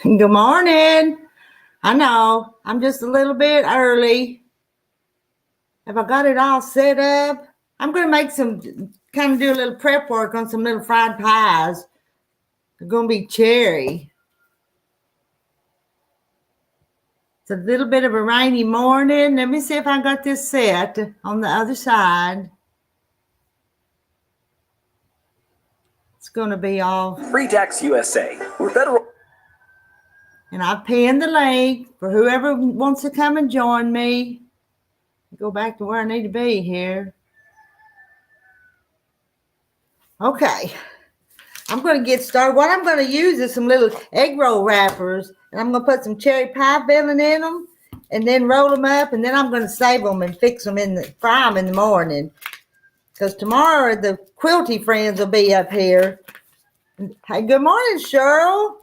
Good morning. I know I'm just a little bit early. Have I got it all set up? I'm going to make kind of do a little prep work on some little fried pies. They're going to be cherry. It's a little bit of a rainy morning. Let me see if I got this set on the other side. It's going to be all Free Tax USA. We're federal. And I pinned the link for whoever wants to come and join me. Go back to where I need to be here. Okay. I'm going to get started. What I'm going to use is some little egg roll wrappers, and I'm going to put some cherry pie filling in them, and then roll them up, and then I'm going to save them and fix them fry them in the morning. Because tomorrow the Quilty friends will be up here. Hey, good morning, Cheryl.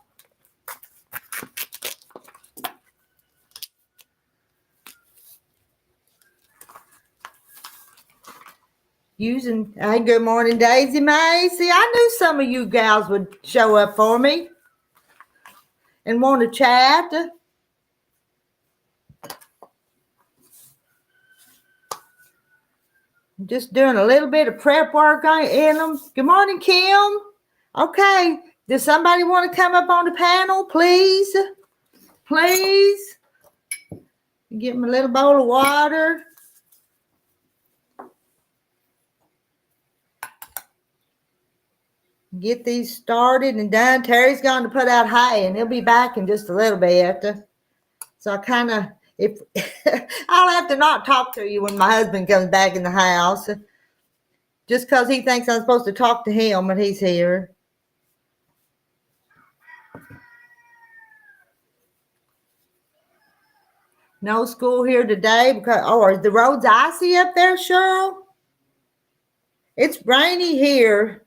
Hey, good morning, Daisy Mae. See, I knew some of you gals would show up for me and want to chat. Just doing a little bit of prep work in them. Good morning, Kim. Okay, does somebody want to come up on the panel, please? Please. Get me a little bowl of water. Get these started and done. Terry's going to put out hay, and he'll be back in just a little bit. So I kind of, I'll have to not talk to you when my husband comes back in the house, just because he thinks I'm supposed to talk to him when he's here. No school here today because, is the roads icy up there, Cheryl? It's rainy here.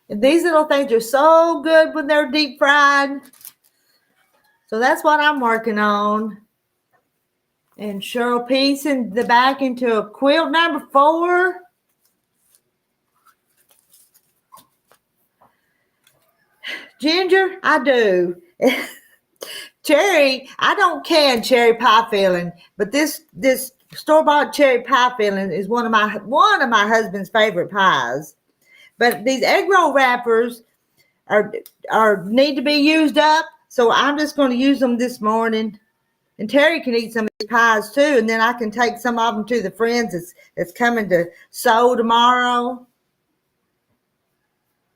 And these little things are so good when they're deep fried. So that's what I'm working on. And Cheryl piecing the back into a quilt number 4. Ginger, I do. Cherry, I don't can cherry pie filling, but this store-bought cherry pie filling is one of my husband's favorite pies. But these egg roll wrappers are need to be used up, so I'm just going to use them this morning. And Terry can eat some of these pies too, and then I can take some of them to the friends that's coming to sew tomorrow.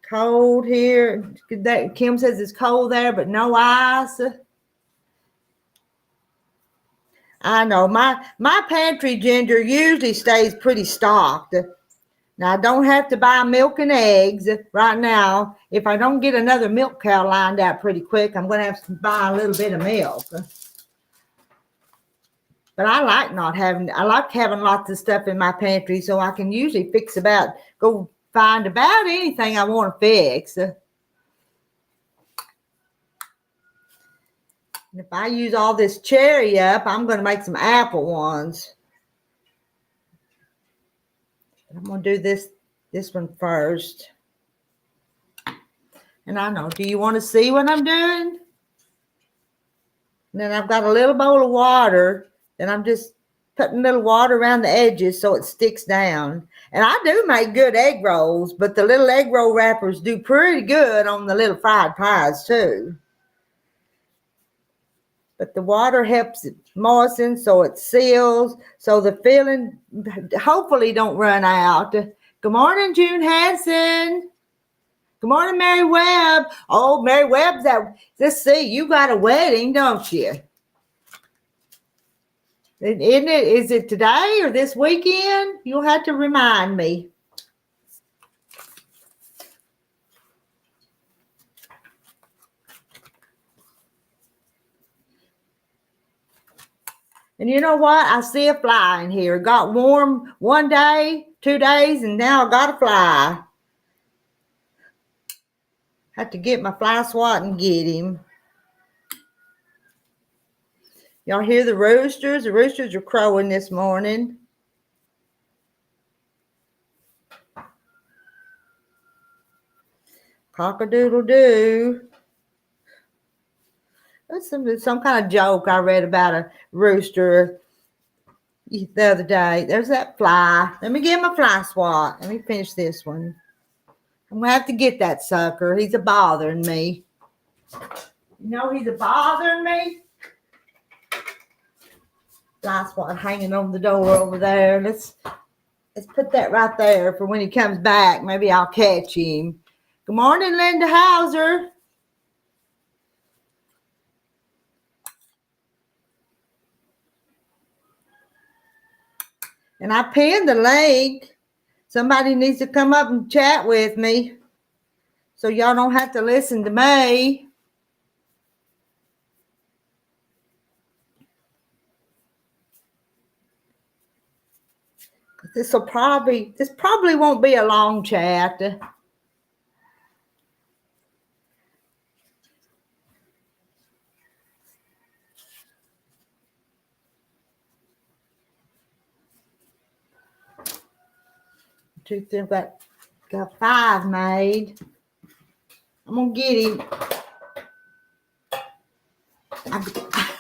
Cold here. Kim says it's cold there, but no ice. I know my pantry, Ginger, usually stays pretty stocked. Now I don't have to buy milk and eggs right now. If I don't get another milk cow lined out pretty quick, I'm going to have to buy a little bit of milk. But I like having lots of stuff in my pantry, so I can usually go find about anything I want to fix. And if I use all this cherry up, I'm going to make some apple ones. I'm going to do this one first. And I know, do you want to see what I'm doing? And then I've got a little bowl of water, and I'm just putting a little water around the edges so it sticks down. And I do make good egg rolls, but the little egg roll wrappers do pretty good on the little fried pies too. But the water helps it moisten so it seals, so the filling hopefully don't run out. Good morning, June Hanson. Good morning, Mary Webb. Oh, Mary Webb's let's see, you got a wedding, don't you? Is it today or this weekend? You'll have to remind me. And you know what? I see a fly in here. It got warm one day, 2 days, and now I got a fly. Have to get my fly swat and get him. Y'all hear the roosters? The roosters are crowing this morning. Cock-a-doodle-doo. That's some kind of joke I read about a rooster the other day. There's that fly. Let me get my fly swat. Let me finish this one. I'm going to have to get that sucker. He's a bothering me. You know he's a bothering me? Fly swat hanging on the door over there. Let's put that right there for when he comes back. Maybe I'll catch him. Good morning, Linda Hauser. And I pinned the link. Somebody needs to come up and chat with me so y'all don't have to listen to me. This probably won't be a long chat. Got 5 made. I'm gonna get him.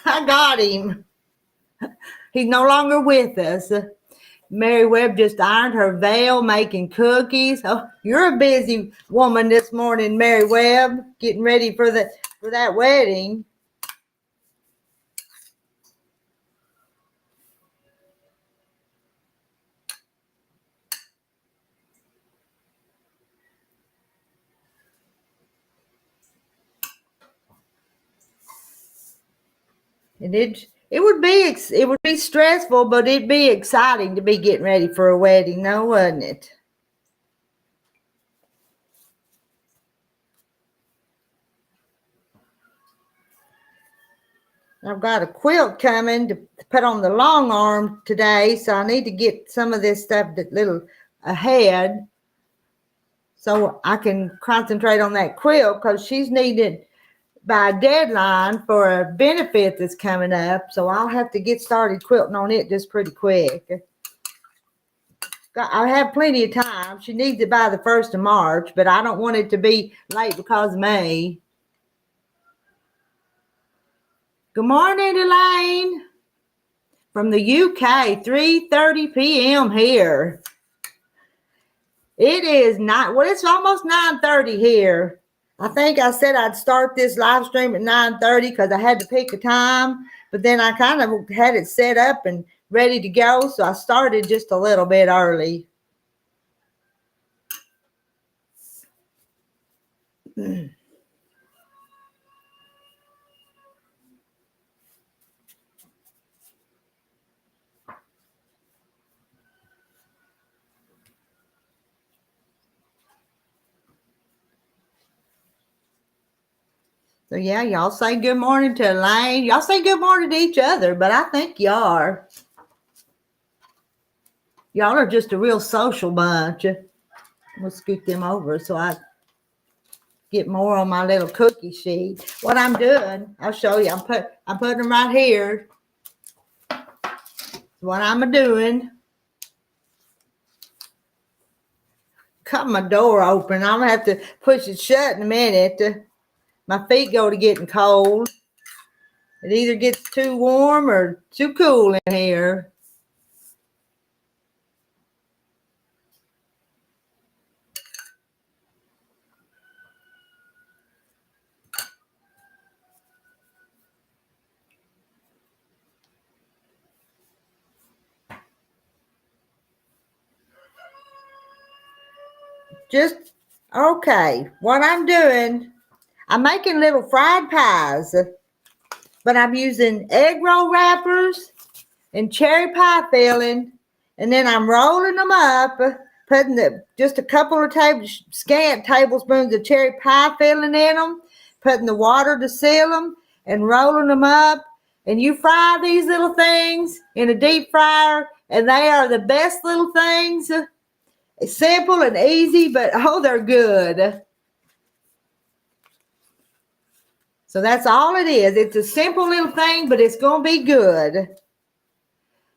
I got him. He's no longer with us. Mary Webb just ironed her veil, making cookies. Oh, you're a busy woman this morning, Mary Webb, getting ready for that wedding. And it would be stressful, but it'd be exciting to be getting ready for a wedding, no, wouldn't it? I've got a quilt coming to put on the long arm today, so I need to get some of this stuff a little ahead so I can concentrate on that quilt, because she's needed by a deadline for a benefit that's coming up, so I'll have to get started quilting on it just pretty quick. I have plenty of time. She needs it by the 1st of March, but I don't want it to be late because of me. Good morning, Elaine. From the UK, 3:30 p.m. here. It is it's almost 9:30 here. I think I said I'd start this live stream at 9:30 because I had to pick a time, but then I kind of had it set up and ready to go, so I started just a little bit early. So yeah, y'all say good morning to Elaine. Y'all say good morning to each other, but I think y'all are. Y'all are just a real social bunch. We'll scoot them over so I get more on my little cookie sheet. What I'm doing, I'll show you. I'm putting them right here. That's what I'm doing. Cut my door open. I'm gonna have to push it shut in a minute. My feet go to getting cold. It either gets too warm or too cool in here. Okay, what I'm doing, I'm making little fried pies, but I'm using egg roll wrappers and cherry pie filling, and then I'm rolling them up, putting just a couple of scant tablespoons of cherry pie filling in them, putting the water to seal them, and rolling them up. And you fry these little things in a deep fryer, and they are the best little things. It's simple and easy, but oh, they're good. So So that's all it is. It's a simple little thing, but it's going to be good.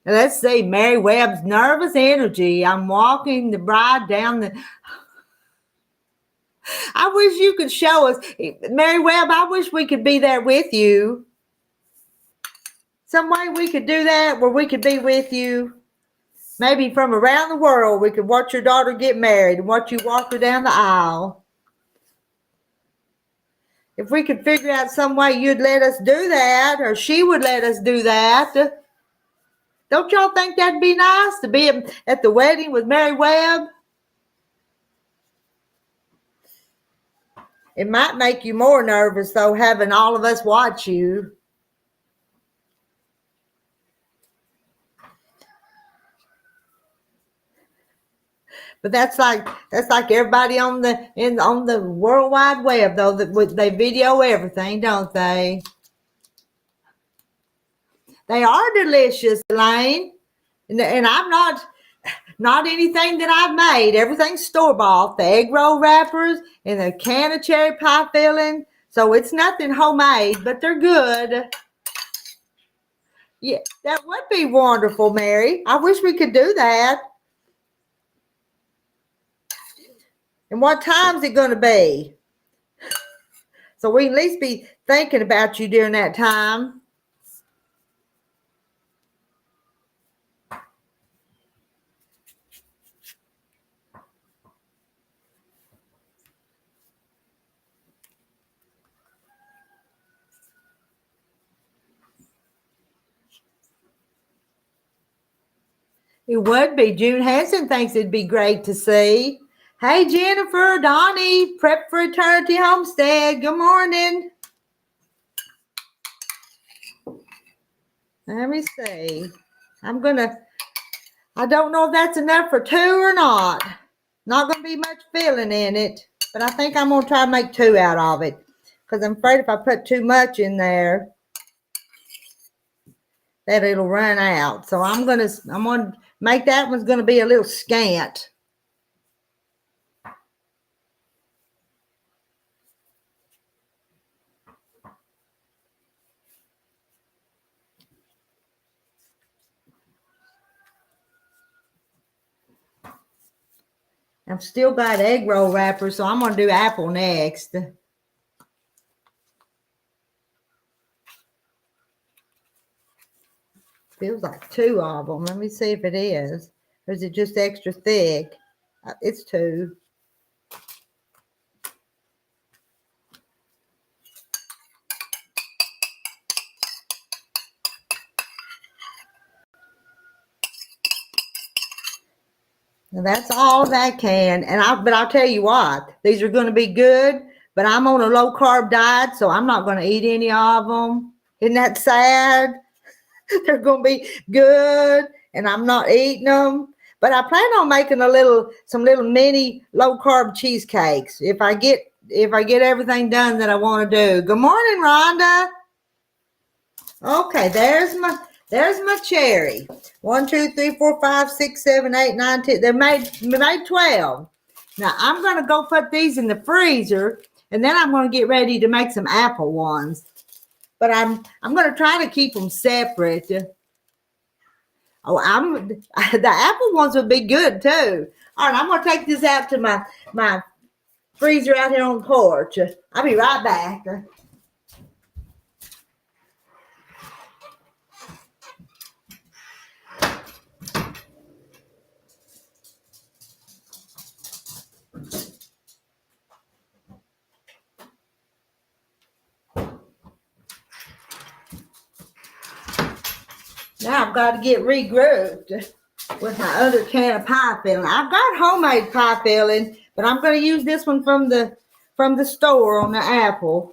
Now let's see, Mary Webb's nervous energy. I'm walking the bride down the... I wish you could show us. Mary Webb, I wish we could be there with you. Some way we could do that where we could be with you. Maybe from around the world, we could watch your daughter get married and watch you walk her down the aisle. If we could figure out some way you'd let us do that, or she would let us do that. Don't y'all think that'd be nice to be at the wedding with Mary Webb? It might make you more nervous, though, having all of us watch you. But that's like everybody on the World Wide Web, though, that they video everything, don't they? They are delicious, Elaine, and I'm not anything that I've made. Everything's store-bought. The egg roll wrappers and the can of cherry pie filling. So it's nothing homemade, but they're good. Yeah, that would be wonderful, Mary. I wish we could do that. And what time's it going to be? So we can at least be thinking about you during that time. It would be. June Hanson thinks it'd be great to see. Hey, Jennifer, Donnie, Prep for Eternity Homestead. Good morning. Let me see. I don't know if that's enough for 2 or not. Not going to be much filling in it, but I think I'm going to try to make 2 out of it because I'm afraid if I put too much in there, that it'll run out. So I'm going to make that one's going to be a little scant. I've still got egg roll wrappers, so I'm going to do apple next. Feels like 2 of them. Let me see if it is. Or is it just extra thick? It's 2. Now that's all that can. But I'll tell you what, these are going to be good, but I'm on a low carb diet, so I'm not going to eat any of them. Isn't that sad? They're going to be good, and I'm not eating them. But I plan on making some little mini low carb cheesecakes if I get everything done that I want to do. Good morning, Rhonda. Okay, there's my cherry. 1, 2, 3, 4, 5, 6, 7, 8, 9, 10. They made 12. Now I'm gonna go put these in the freezer, and then I'm gonna get ready to make some apple ones. But I'm gonna try to keep them separate. Oh, the apple ones would be good too. All right, I'm gonna take this out to my freezer out here on the porch. I'll be right back. Now I've got to get regrouped with my other can of pie filling. I've got homemade pie filling, but I'm going to use this one from the store on the apple.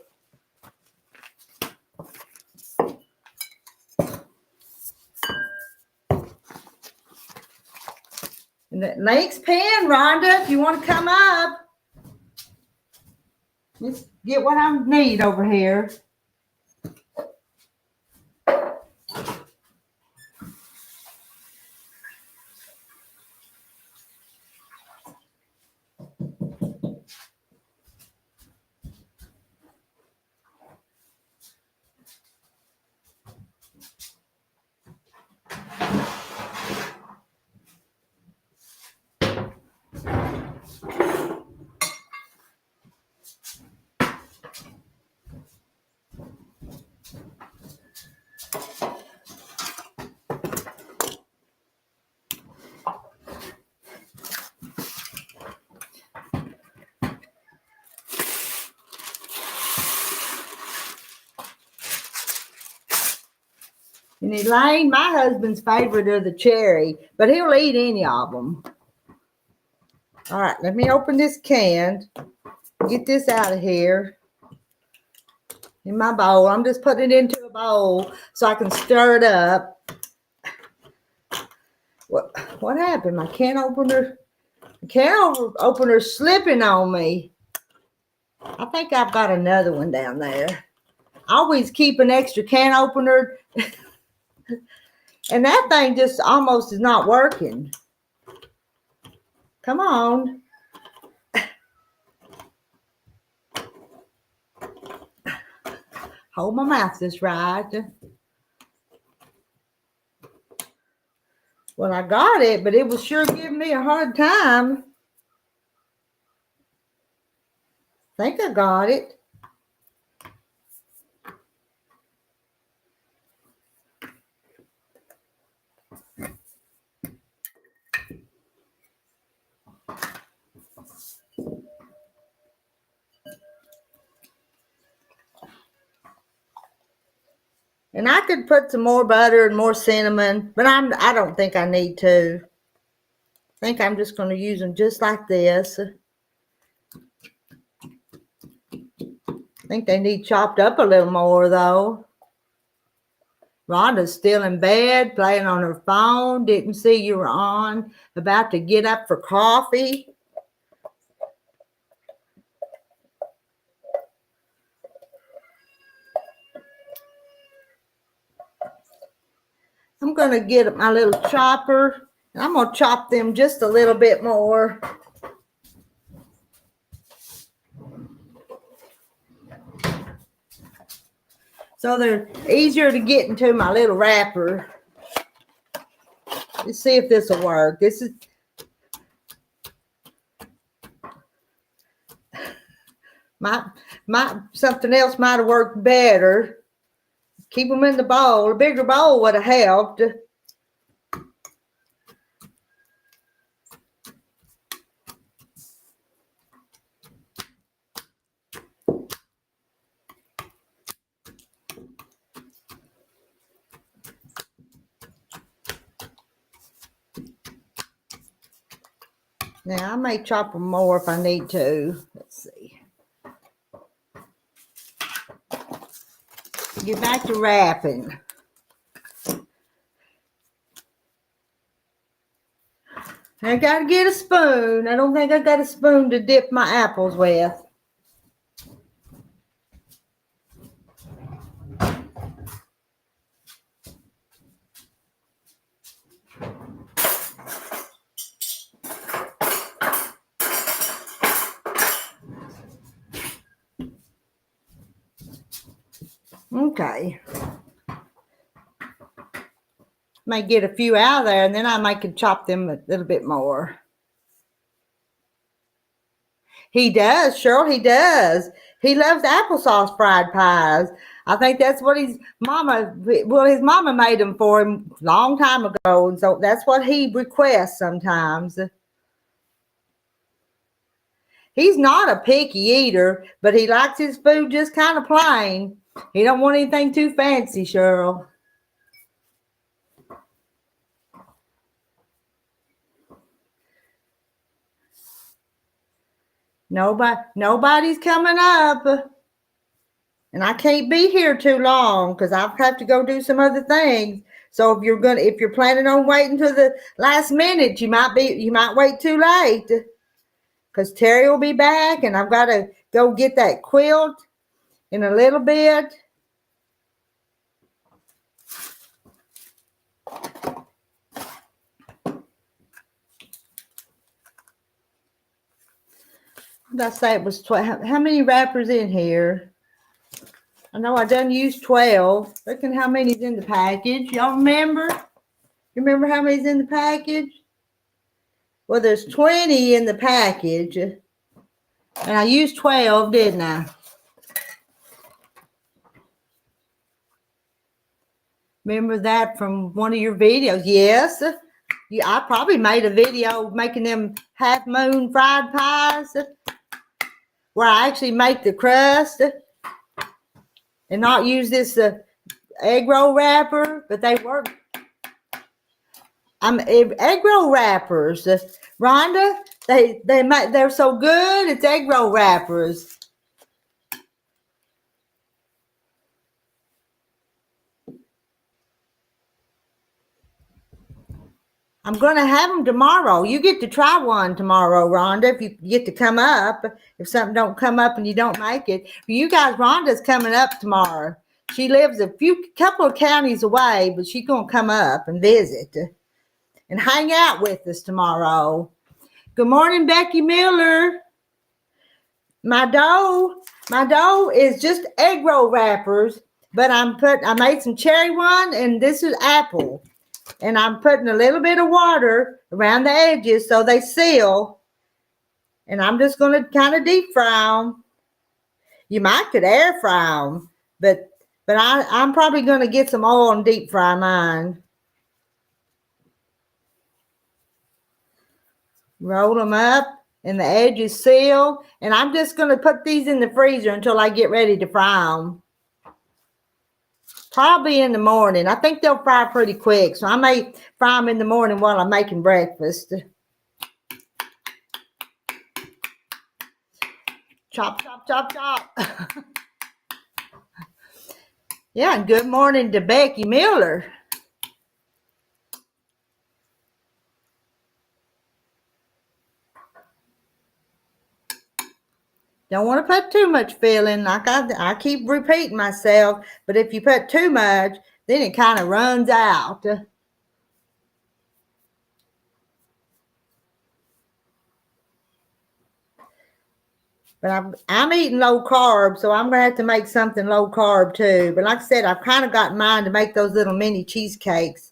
And the Lake's pen, Rhonda, if you want to come up. Let's get what I need over here. And Elaine, my husband's favorite are the cherry, but he'll eat any of them. All right, let me open this can. Get this out of here. In my bowl. I'm just putting it into a bowl so I can stir it up. What happened? My can opener's slipping on me. I think I've got another one down there. I always keep an extra can opener. And that thing just almost is not working. Come on. Hold my mouth just right. Well, I got it, but it was sure giving me a hard time. I think I got it. And I could put some more butter and more cinnamon, but I don't think I need to. I think I'm just going to use them just like this. I think they need chopped up a little more, though. Rhonda's still in bed, playing on her phone. Didn't see you were on. About to get up for coffee. I'm going to get my little chopper. And I'm going to chop them just a little bit more. So they're easier to get into my little wrapper. Let's see if this will work. This is something else might have worked better. Keep them in the bowl. A bigger bowl would have helped. Now, I may chop them more if I need to. Let's see. Get back to wrapping. I got to get a spoon. I don't think I got a spoon to dip my apples with. Okay. May get a few out of there, and then I might chop them a little bit more. He does, Cheryl, he does. He loves applesauce fried pies. I think that's what his mama made them for him a long time ago, and so that's what he requests sometimes. He's not a picky eater, but he likes his food just kind of plain. He don't want anything too fancy, Cheryl. Nobody's coming up. And I can't be here too long because I'll have to go do some other things. So if you're planning on waiting till the last minute, you might wait too late. Because Terry will be back and I've got to go get that quilt in a little bit. What did I say it was 12? How many wrappers in here? I know I done used 12. Look at how many's in the package. Y'all remember? You remember how many's in the package? Well, there's 20 in the package. And I used 12, didn't I? Remember that from one of your videos? Yes. Yeah, I probably made a video making them half moon fried pies where I actually make the crust and not use this egg roll wrapper, but they work. Egg roll wrappers, Rhonda. They're so good. It's egg roll wrappers. I'm going to have them tomorrow. You get to try one tomorrow, Rhonda, if you get to come up. If something don't come up and you don't make it. You guys, Rhonda's coming up tomorrow. She lives a couple of counties away, but she's going to come up and visit and hang out with us tomorrow. Good morning, Becky Miller. My dough is just egg roll wrappers, but I made some cherry one, and this is apple. And I'm putting a little bit of water around the edges so they seal. And I'm just going to kind of deep fry them. You might could air fry them, but I'm probably going to get some oil and deep fry mine. Roll them up and the edges seal. And I'm just going to put these in the freezer until I get ready to fry them. Probably in the morning. I think they'll fry pretty quick. So I may fry them in the morning while I'm making breakfast. Chop, chop, chop, chop. Yeah, and good morning to Becky Miller. Don't want to put too much filling. Like I keep repeating myself, but if you put too much, then it kind of runs out. But I'm eating low carb, so I'm going to have to make something low carb too. But like I said, I've kind of got in mind to make those little mini cheesecakes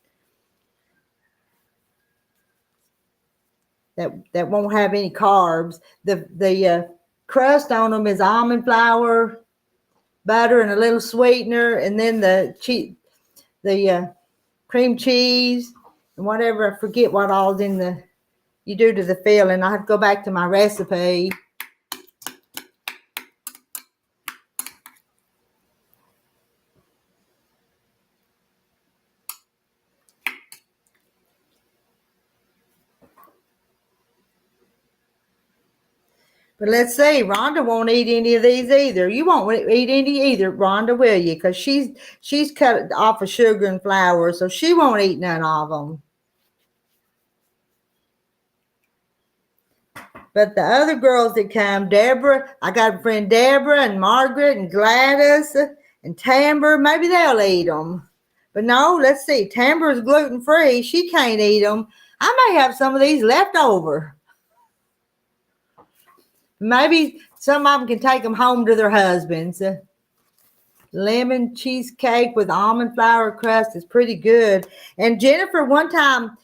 that won't have any carbs. The crust on them is almond flour, butter, and a little sweetener, and then the cream cheese and whatever. I forget what all's in you do to the filling. I have to go back to my recipe. But let's see, Rhonda won't eat any of these either. You won't eat any either, Rhonda, will you? Because she's cut off of sugar and flour, so she won't eat none of them. But the other girls that come, Deborah, I got a friend Deborah and Margaret and Gladys and Tamber, maybe they'll eat them. But no, let's see, Tamber is gluten-free. She can't eat them. I may have some of these left over. Maybe some of them can take them home to their husbands. Lemon cheesecake with almond flour crust is pretty good. And Jennifer, one time,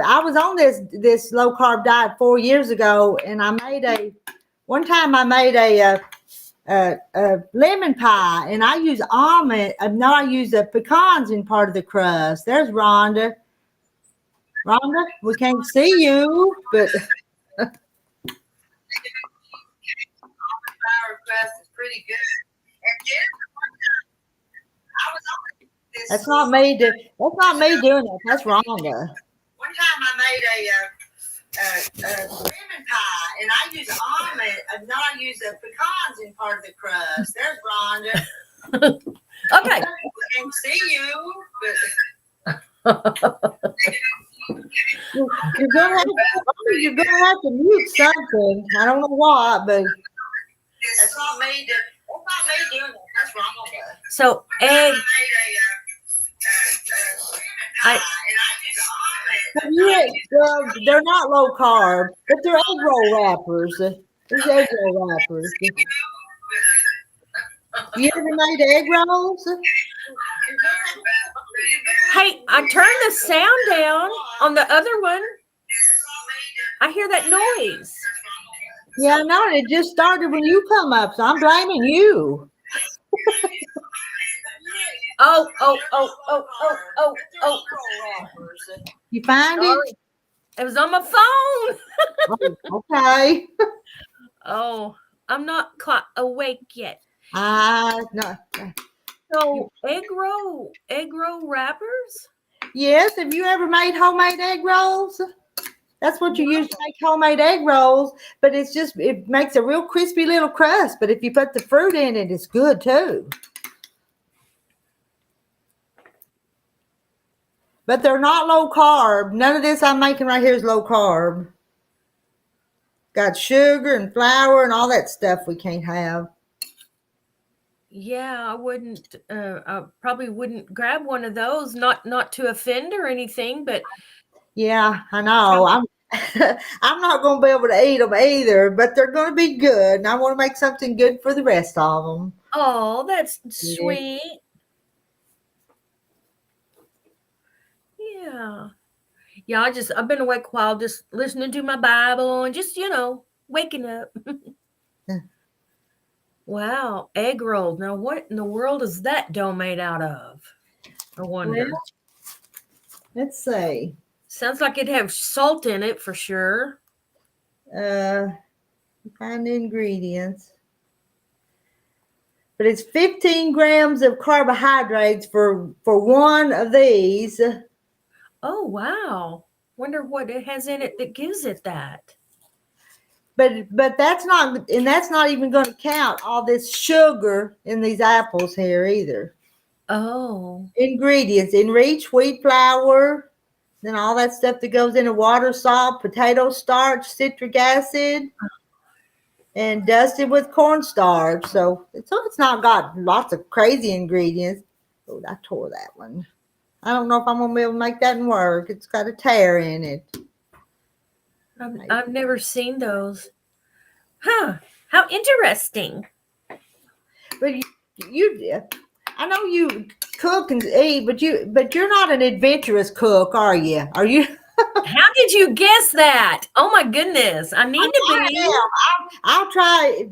I was on this low carb diet 4 years ago, and I made a lemon pie, and I use I use pecans in part of the crust. There's Rhonda. Rhonda, we can't see you, but crust is pretty good. And that's not me doing it. That's Rhonda. One time I made a lemon pie, and I use I use pecans in part of the crust. There's Rhonda. Okay. We can't see you, but you're gonna have to mute something. I don't know what, but that's not me doing it. That's Rhonda. So egg. They're not low carb, but they're egg roll wrappers. There's egg roll wrappers. You ever made egg rolls? Hey, I turned the sound down on the other one. I hear that noise. Yeah, I know. It just started when you come up, so I'm blaming you. Oh. You find it? Sorry. It was on my phone. Oh, okay. Oh, I'm not quite awake yet. No. So egg roll wrappers? Yes. Have you ever made homemade egg rolls? That's what you use to make homemade egg rolls, but it makes a real crispy little crust. But if you put the fruit in it, it's good too. But they're not low carb. None of this I'm making right here is low carb. Got sugar and flour and all that stuff we can't have. Yeah, I probably wouldn't grab one of those, not to offend or anything, but Yeah, I know. I'm not going to be able to eat them either, but they're going to be good, and I want to make something good for the rest of them. oh, that's Yeah. sweet. Yeah, I've been awake a while, just listening to my Bible and just, waking up. Yeah. Wow, egg rolls. Now, what in the world is that dough made out of? I wonder. Well, let's see. Sounds like it'd have salt in it for sure. Find the ingredients. But it's 15 grams of carbohydrates for one of these. Oh, wow. Wonder what it has in it that gives it that. But that's not even going to count all this sugar in these apples here either. Oh. Ingredients: enriched wheat flour, then all that stuff that goes into water, salt, potato starch, citric acid, and dusted with cornstarch. So it's not got lots of crazy ingredients. Oh, I tore that one. I don't know if I'm going to be able to make that work. It's got a tear in it. I've never seen those. Huh. How interesting. But you I know you cook and eat, but you're not an adventurous cook, are you? Are you? How did you guess that? Oh my goodness. I need to be. I'll try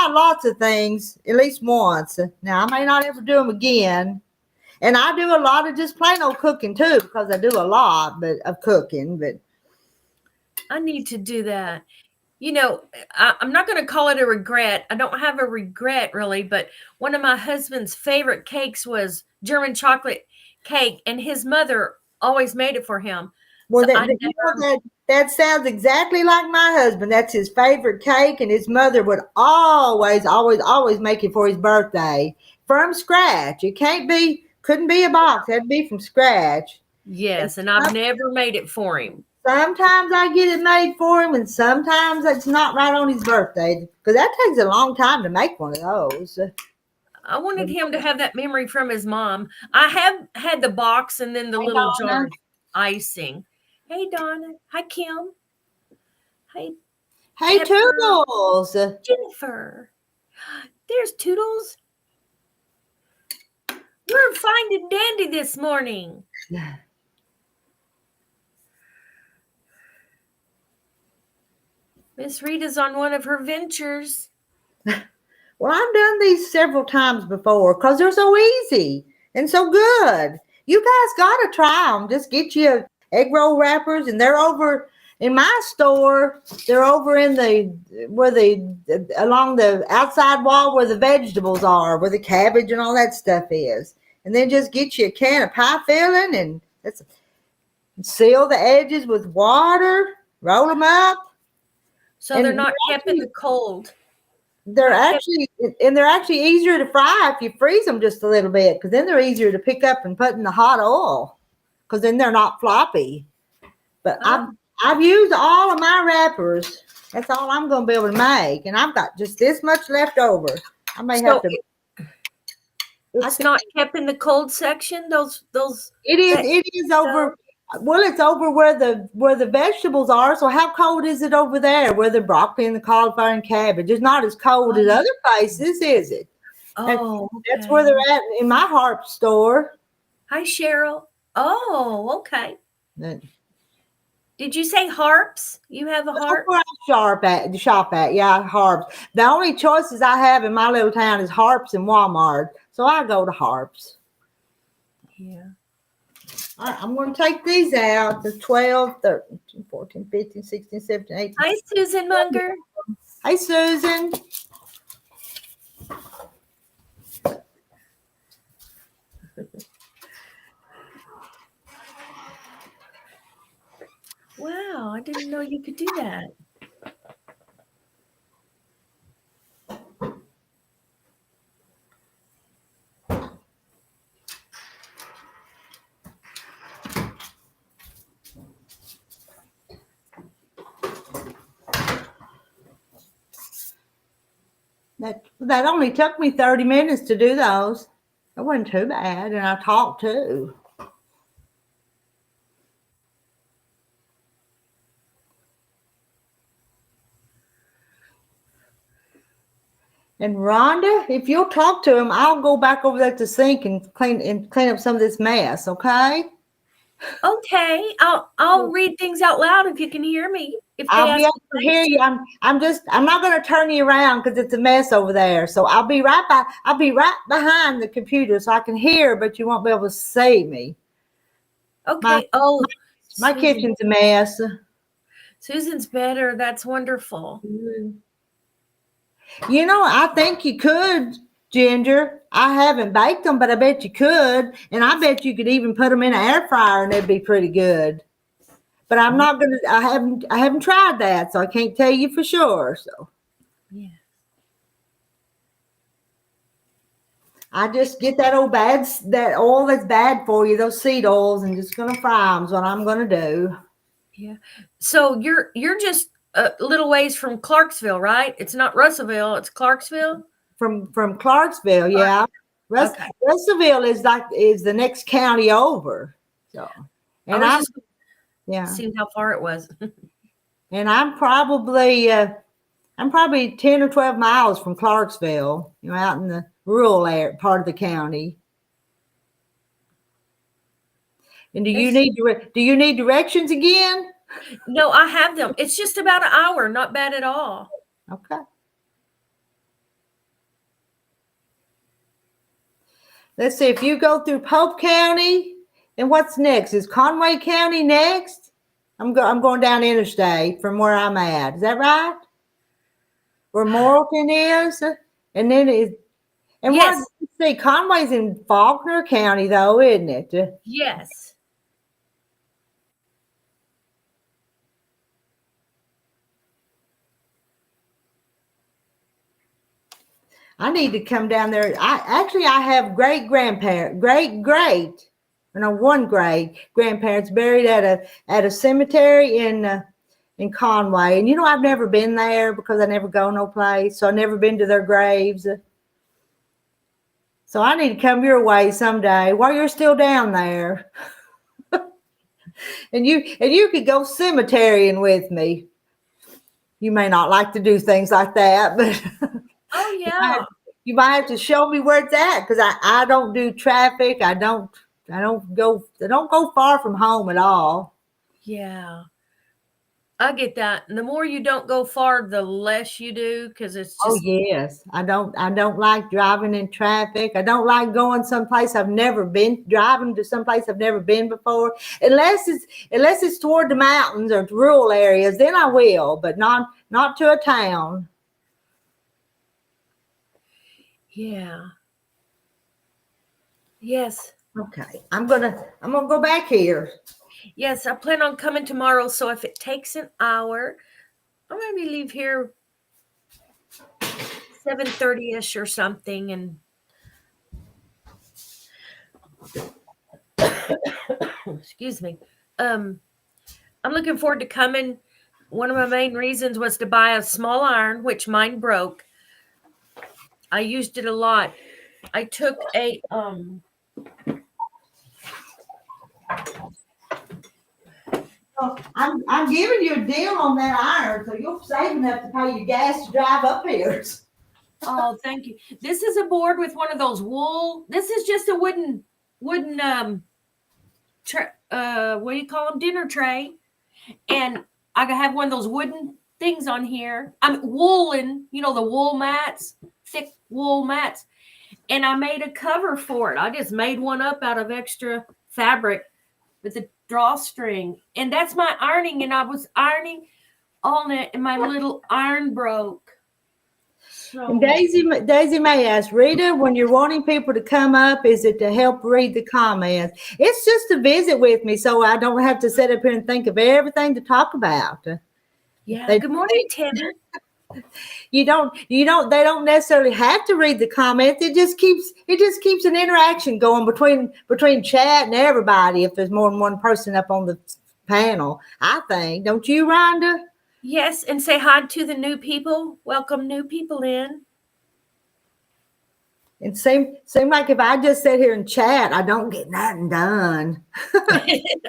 lots of things at least once. Now I may not ever do them again. And I do a lot of just plain old cooking too, because I do a lot of cooking, but I need to do that. I'm not going to call it a regret. I don't have a regret really, but one of my husband's favorite cakes was German chocolate cake, and his mother always made it for him. Well, So that sounds exactly like my husband. That's his favorite cake, and his mother would always, always, always make it for his birthday from scratch. It couldn't be a box. It had to be from scratch. Yes, and I've never made it for him. Sometimes I get it made for him, and sometimes it's not right on his birthday, because that takes a long time to make one of those. I wanted him to have that memory from his mom. I have had the box and then the little jar of icing. Hey, Donna. Hi, Kim. Hey, Hey, Toodles. Jennifer. There's Toodles. We're fine and dandy this morning. Miss Rita's on one of her ventures. Well, I've done these several times before because they're so easy and so good. You guys got to try them. Just get you egg roll wrappers, and they're over in my store. They're over in along the outside wall where the vegetables are, where the cabbage and all that stuff is. And then just get you a can of pie filling and seal the edges with water, roll them up. So they're not kept in the cold. They're actually easier to fry if you freeze them just a little bit, because then they're easier to pick up and put in the hot oil, because then they're not floppy. But I've used all of my wrappers. That's all I'm going to be able to make, and I've got just this much left over. I may have to. It's not kept in the cold section. Those. It is over. Well, it's over where the vegetables are. So how cold is it over there where the broccoli and the cauliflower and cabbage? It's not as cold as other places, is it? Oh, that's where they're at in my Harp store. Hi, Cheryl. Oh, okay. Did you say Harps? You have a Harp? Where I shop at, yeah, Harps. The only choices I have in my little town is Harps and Walmart. So I go to Harps. Yeah. All right, I'm going to take these out. The 12, 13, 14, 15, 16, 17, 18. Hi, Susan Munger. Hey, Susan. Wow, I didn't know you could do that. That only took me 30 minutes to do those. It wasn't too bad, and I talked too. And Rhonda, if you'll talk to him, I'll go back over there to the sink and clean up some of this mess, okay? Okay, I'll read things out loud if you can hear me. If they I'll be ask able to hear you. I'm not going to turn you around because it's a mess over there. So I'll be right behind the computer so I can hear, but you won't be able to see me. Okay. My kitchen's a mess. Susan's better. That's wonderful. You know, I think you could, Ginger. I haven't baked them, but I bet you could, and I bet you could even put them in an air fryer, and they'd be pretty good. But I'm not gonna. I haven't tried that, so I can't tell you for sure. So Yeah. I just get that oil that's bad for you, those seed oils, and just gonna fry them. Is what I'm gonna do. Yeah. So you're just a little ways from Clarksville, right? It's not Russellville. It's Clarksville. From Clarksville, yeah. Okay. Russellville is the next county over. So, and I'm seeing how far it was. And I'm probably 10 or 12 miles from Clarksville, out in the rural area, part of the county. And do you need directions again? No, I have them. It's just about an hour. Not bad at all. Okay. Let's see, if you go through Pope County, then what's next? Is Conway County next? I'm going down interstate from where I'm at. Is that right? Where Morrilton is? And then Yes. see, Conway's in Faulkner County though, isn't it? Yes. I need to come down there. I have one great grandparents buried at a cemetery in Conway. And I've never been there because I never go no place. So I've never been to their graves. So I need to come your way someday while you're still down there. and you could go cemeterying with me. You may not like to do things like that, but Oh yeah. You might have to show me where it's at because I don't do traffic. I don't go far from home at all. Yeah. I get that. And the more you don't go far, the less you do because it's just. Oh yes, I don't like driving in traffic. I don't like going someplace I've never been. Driving to someplace I've never been before, unless it's toward the mountains or rural areas. Then I will, but not to a town. Yeah. Yes. Okay, I'm gonna go back here. Yes, I plan on coming tomorrow. So if it takes an hour, I'll maybe leave here 7:30ish or something. And excuse me. I'm looking forward to coming. One of my main reasons was to buy a small iron, which mine broke. I used it a lot. I took a I'm giving you a deal on that iron, so you'll save enough to pay your gas to drive up here. Oh, thank you. This is a board with one of those wool. This is just a wooden what do you call them? Dinner tray. And I have one of those wooden things on here. I'm woolen, the wool mats, thick wool mats. and I made a cover for it. I just made one up out of extra fabric with a drawstring, and that's my ironing. And I was ironing all night, and my little iron broke. And So Daisy May asks, Rita, when you're wanting people to come up, is it to help read the comments? It's just to visit with me, so I don't have to sit up here and think of everything to talk about. yeah. Good morning, Tammy. They don't necessarily have to read the comments. It just keeps an interaction going between chat and everybody if there's more than one person up on the panel, I think. Don't you, Rhonda? Yes, and say hi to the new people. Welcome new people in. It seem like if I just sit here and chat, I don't get nothing done.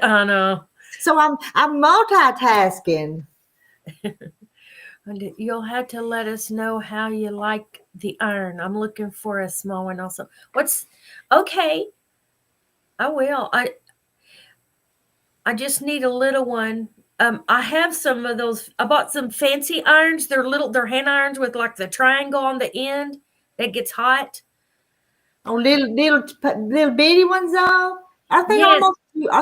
I know. So I'm multitasking. And you'll have to let us know how you like the iron. I'm looking for a small one also. Okay? I will. I just need a little one. I have some of those. I bought some fancy irons. They're hand irons with like the triangle on the end that gets hot. Oh, little bitty ones though. Are they Yes.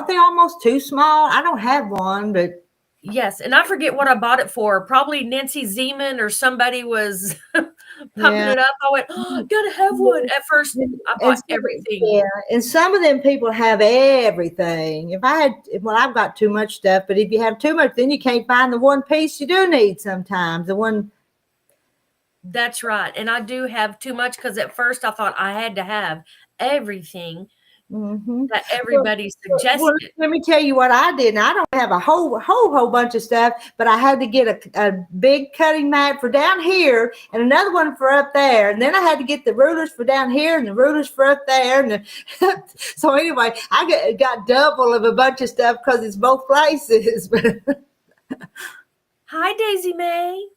almost too small? I don't have one, but Yes, and I forget what I bought it for. Probably Nancy Zeman or somebody was pumping it up. I went, oh, gotta have one. At first, I bought everything. Yeah, and some of them people have everything. I've got too much stuff, but if you have too much, then you can't find the one piece you do need sometimes. The one. That's right. And I do have too much because at first I thought I had to have everything that everybody suggested. Well, let me tell you what I did. Now, I don't have a whole bunch of stuff, but I had to get a big cutting mat for down here and another one for up there. And then I had to get the rulers for down here and the rulers for up there. And so anyway, I got double of a bunch of stuff because it's both places. Hi, Daisy May.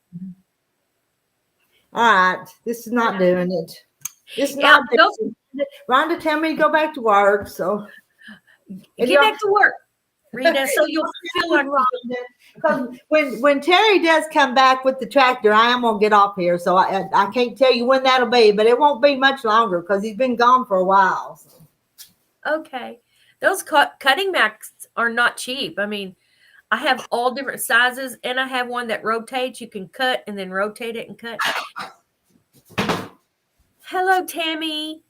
All right. This is not doing it. This is not doing it. Rhonda, tell me to go back to work. So get back to work, Rita, so you'll feel like because when Terry does come back with the tractor, I am gonna get off here. So I can't tell you when that'll be, but it won't be much longer because he's been gone for a while. So. Okay. Those cutting mats are not cheap. I mean, I have all different sizes, and I have one that rotates. You can cut and then rotate it and cut. Hello, Tammy.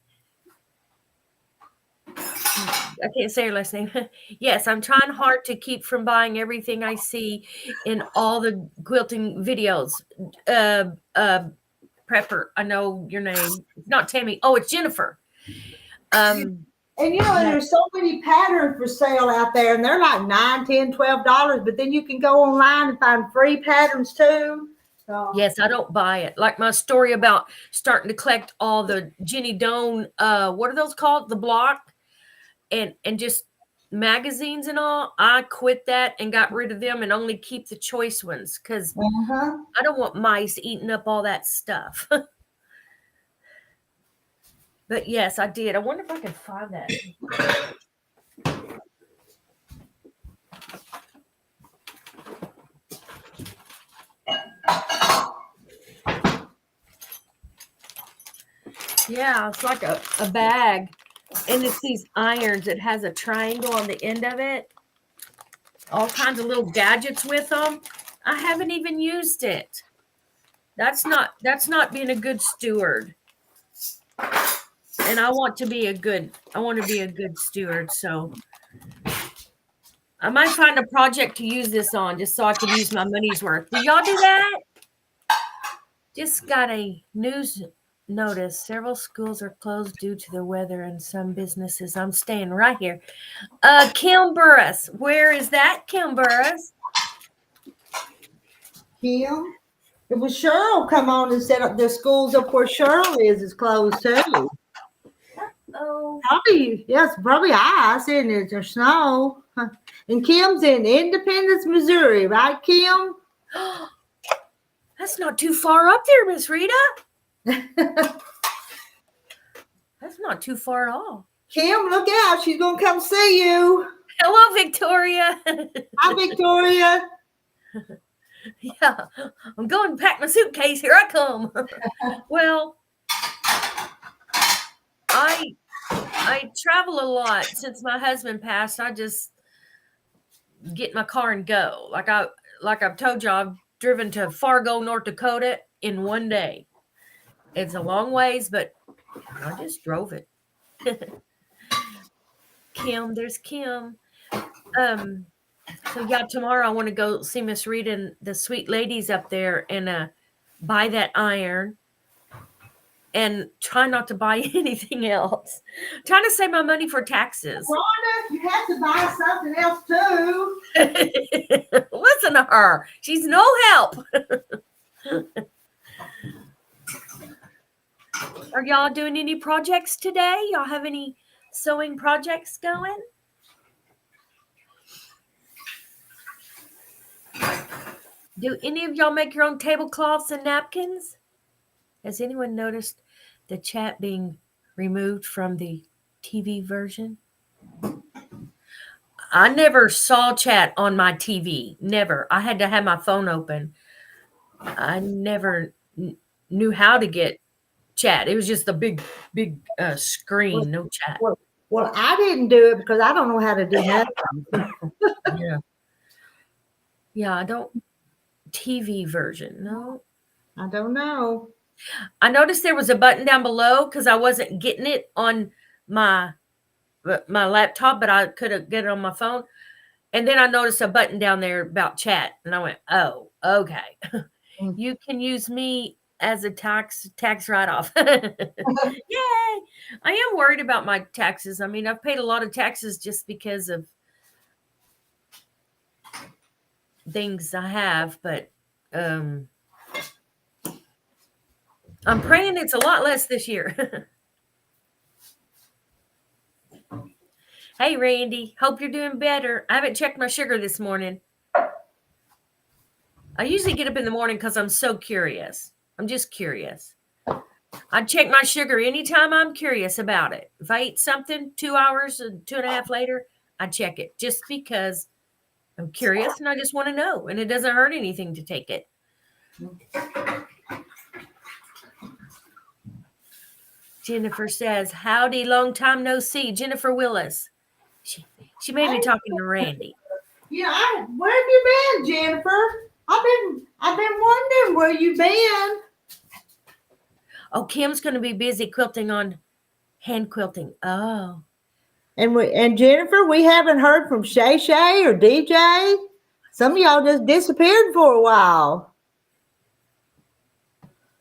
I can't say her last name. Yes, I'm trying hard to keep from buying everything I see in all the quilting videos. Prepper, I know your name. It's not Tammy. Oh, it's Jennifer. And there's so many patterns for sale out there, and they're like $9, $10, $12. But then you can go online and find free patterns too. So. Yes, I don't buy it. Like my story about starting to collect all the Jenny Doan, what are those called? The block and just magazines and all. I quit that and got rid of them and only keep the choice ones because I don't want mice eating up all that stuff. But yes, I did. I wonder if I can find that. Yeah, it's like a bag. And it's these irons. It has a triangle on the end of it. All kinds of little gadgets with them. I haven't even used it. That's not being a good steward. And I want to be a good steward. So I might find a project to use this on just so I can use my money's worth. Do y'all do that? Just got a news notice. Several schools are closed due to the weather and some businesses. I'm staying right here. Kim Burris. Where is that, Kim Burris? Kim? It was Cheryl come on and set up the schools up where Cheryl is closed too. Oh. Probably ice, isn't it? Or snow. And Kim's in Independence, Missouri, right, Kim? That's not too far up there, Miss Rita. That's not too far at all. Kim, look out. She's going to come see you. Hello, Victoria. Hi, Victoria. Yeah, I'm going to pack my suitcase. Here I come. Well, I travel a lot. Since my husband passed, I just get in my car and go. Like I've told you, I've driven to Fargo, North Dakota in one day. It's a long ways, but I just drove it. Kim, there's Kim. So yeah, tomorrow I want to go see Miss Rita and the sweet ladies up there and buy that iron and try not to buy anything else. Trying to save my money for taxes. Rhonda, you have to buy something else too. Listen to her. She's no help. Are y'all doing any projects today? Y'all have any sewing projects going? Do any of y'all make your own tablecloths and napkins? Has anyone noticed the chat being removed from the TV version? I never saw chat on my TV. Never. I had to have my phone open. I never knew how to get chat. It was just a big screen, no chat. Well, I didn't do it because I don't know how to do that. Yeah, I don't. TV version. No. I don't know. I noticed there was a button down below because I wasn't getting it on my laptop, but I could get it on my phone. And then I noticed a button down there about chat, and I went, "Oh, okay. You can use me as a tax write-off." Yay! I am worried about my taxes. I mean, I've paid a lot of taxes just because of things I have, but I'm praying it's a lot less this year. Hey, Randy. Hope you're doing better. I haven't checked my sugar this morning. I usually get up in the morning because I'm so curious. I'm just curious. I check my sugar anytime I'm curious about it. If I eat something 2 hours or 2.5 later, I check it just because I'm curious and I just want to know. And it doesn't hurt anything to take it. Jennifer says, "Howdy, long time no see." Jennifer Willis. She may be talking to Randy. Yeah, where have you been, Jennifer? I've been wondering where you been. Oh, Kim's going to be busy quilting on hand quilting. Oh. And Jennifer, we haven't heard from Shay Shay or DJ. Some of y'all just disappeared for a while.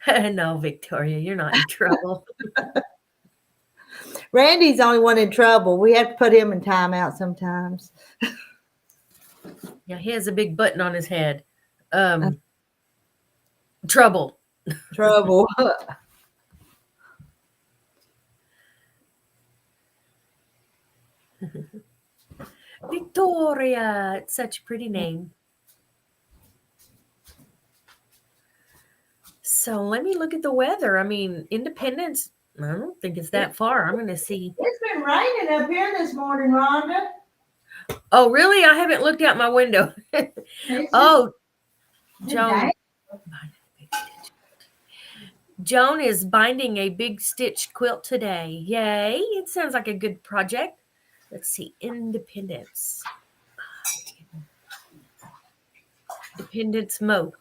No, Victoria, you're not in trouble. Randy's the only one in trouble. We have to put him in timeout sometimes. Yeah, he has a big button on his head. Trouble. Trouble. Victoria. It's such a pretty name. So let me look at the weather. I mean, Independence, I don't think it's that far. I'm going to see. It's been raining up here this morning, Rhonda. Oh, really? I haven't looked out my window. Oh, Joan. Joan is binding a big stitch quilt today. Yay. It sounds like a good project. Let's see. Independence. Independence Mo.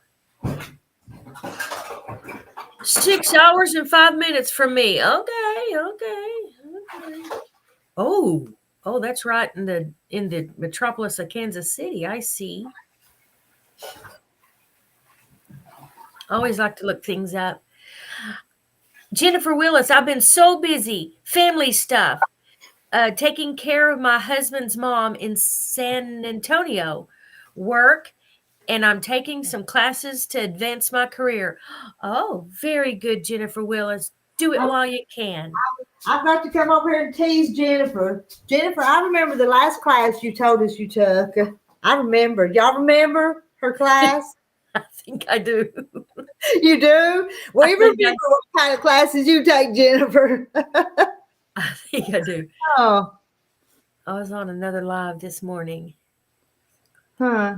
6 hours and 5 minutes from me. Okay. Oh, that's right in the metropolis of Kansas City. I see. I always like to look things up. Jennifer Willis, I've been so busy. Family stuff. Taking care of my husband's mom in San Antonio. Work. And I'm taking some classes to advance my career. Oh, very good, Jennifer Willis. Do it while you can. I've got to come over here and tease Jennifer. Jennifer, I remember the last class you told us you took. I remember. Y'all remember her class? I think I do. You do? Well, you remember what kind of classes you take, Jennifer. I think I do. Oh. I was on another live this morning. Huh.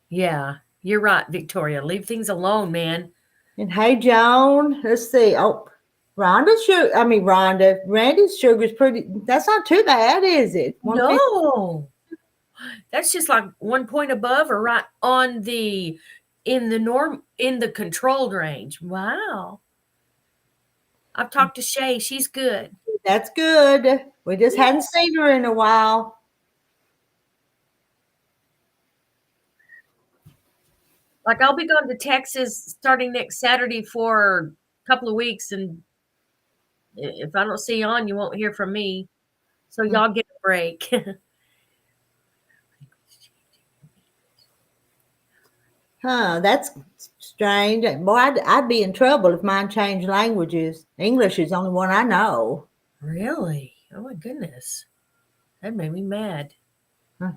Yeah, you're right, Victoria. Leave things alone, man. And hey, Joan, let's see. Oh, Randy's sugar's pretty. That's not too bad, is it? 150. No, that's just like 1 point above or right on the in the controlled range. Wow. I've talked to Shay. She's good. That's good. We just hadn't seen her in a while. Like I'll be going to Texas starting next Saturday for a couple of weeks, and if I don't see you on, you won't hear from me. So y'all get a break. Huh, that's strange. Boy, I'd be in trouble if mine changed languages. English is the only one I know. Really? Oh my goodness. That made me mad. Huh.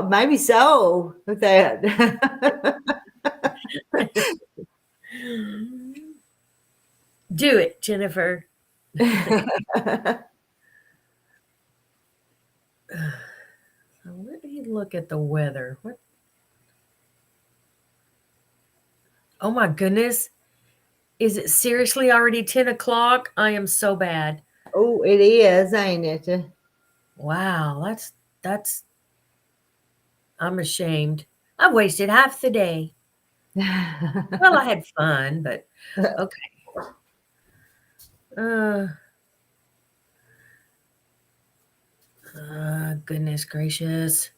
Maybe so. With that. Do it, Jennifer. Let me look at the weather. What? Oh my goodness. Is it seriously already 10 o'clock? I am so bad. Oh, it is, ain't it? Wow, that's I'm ashamed. I wasted half the day. Well, I had fun, but okay. Goodness gracious.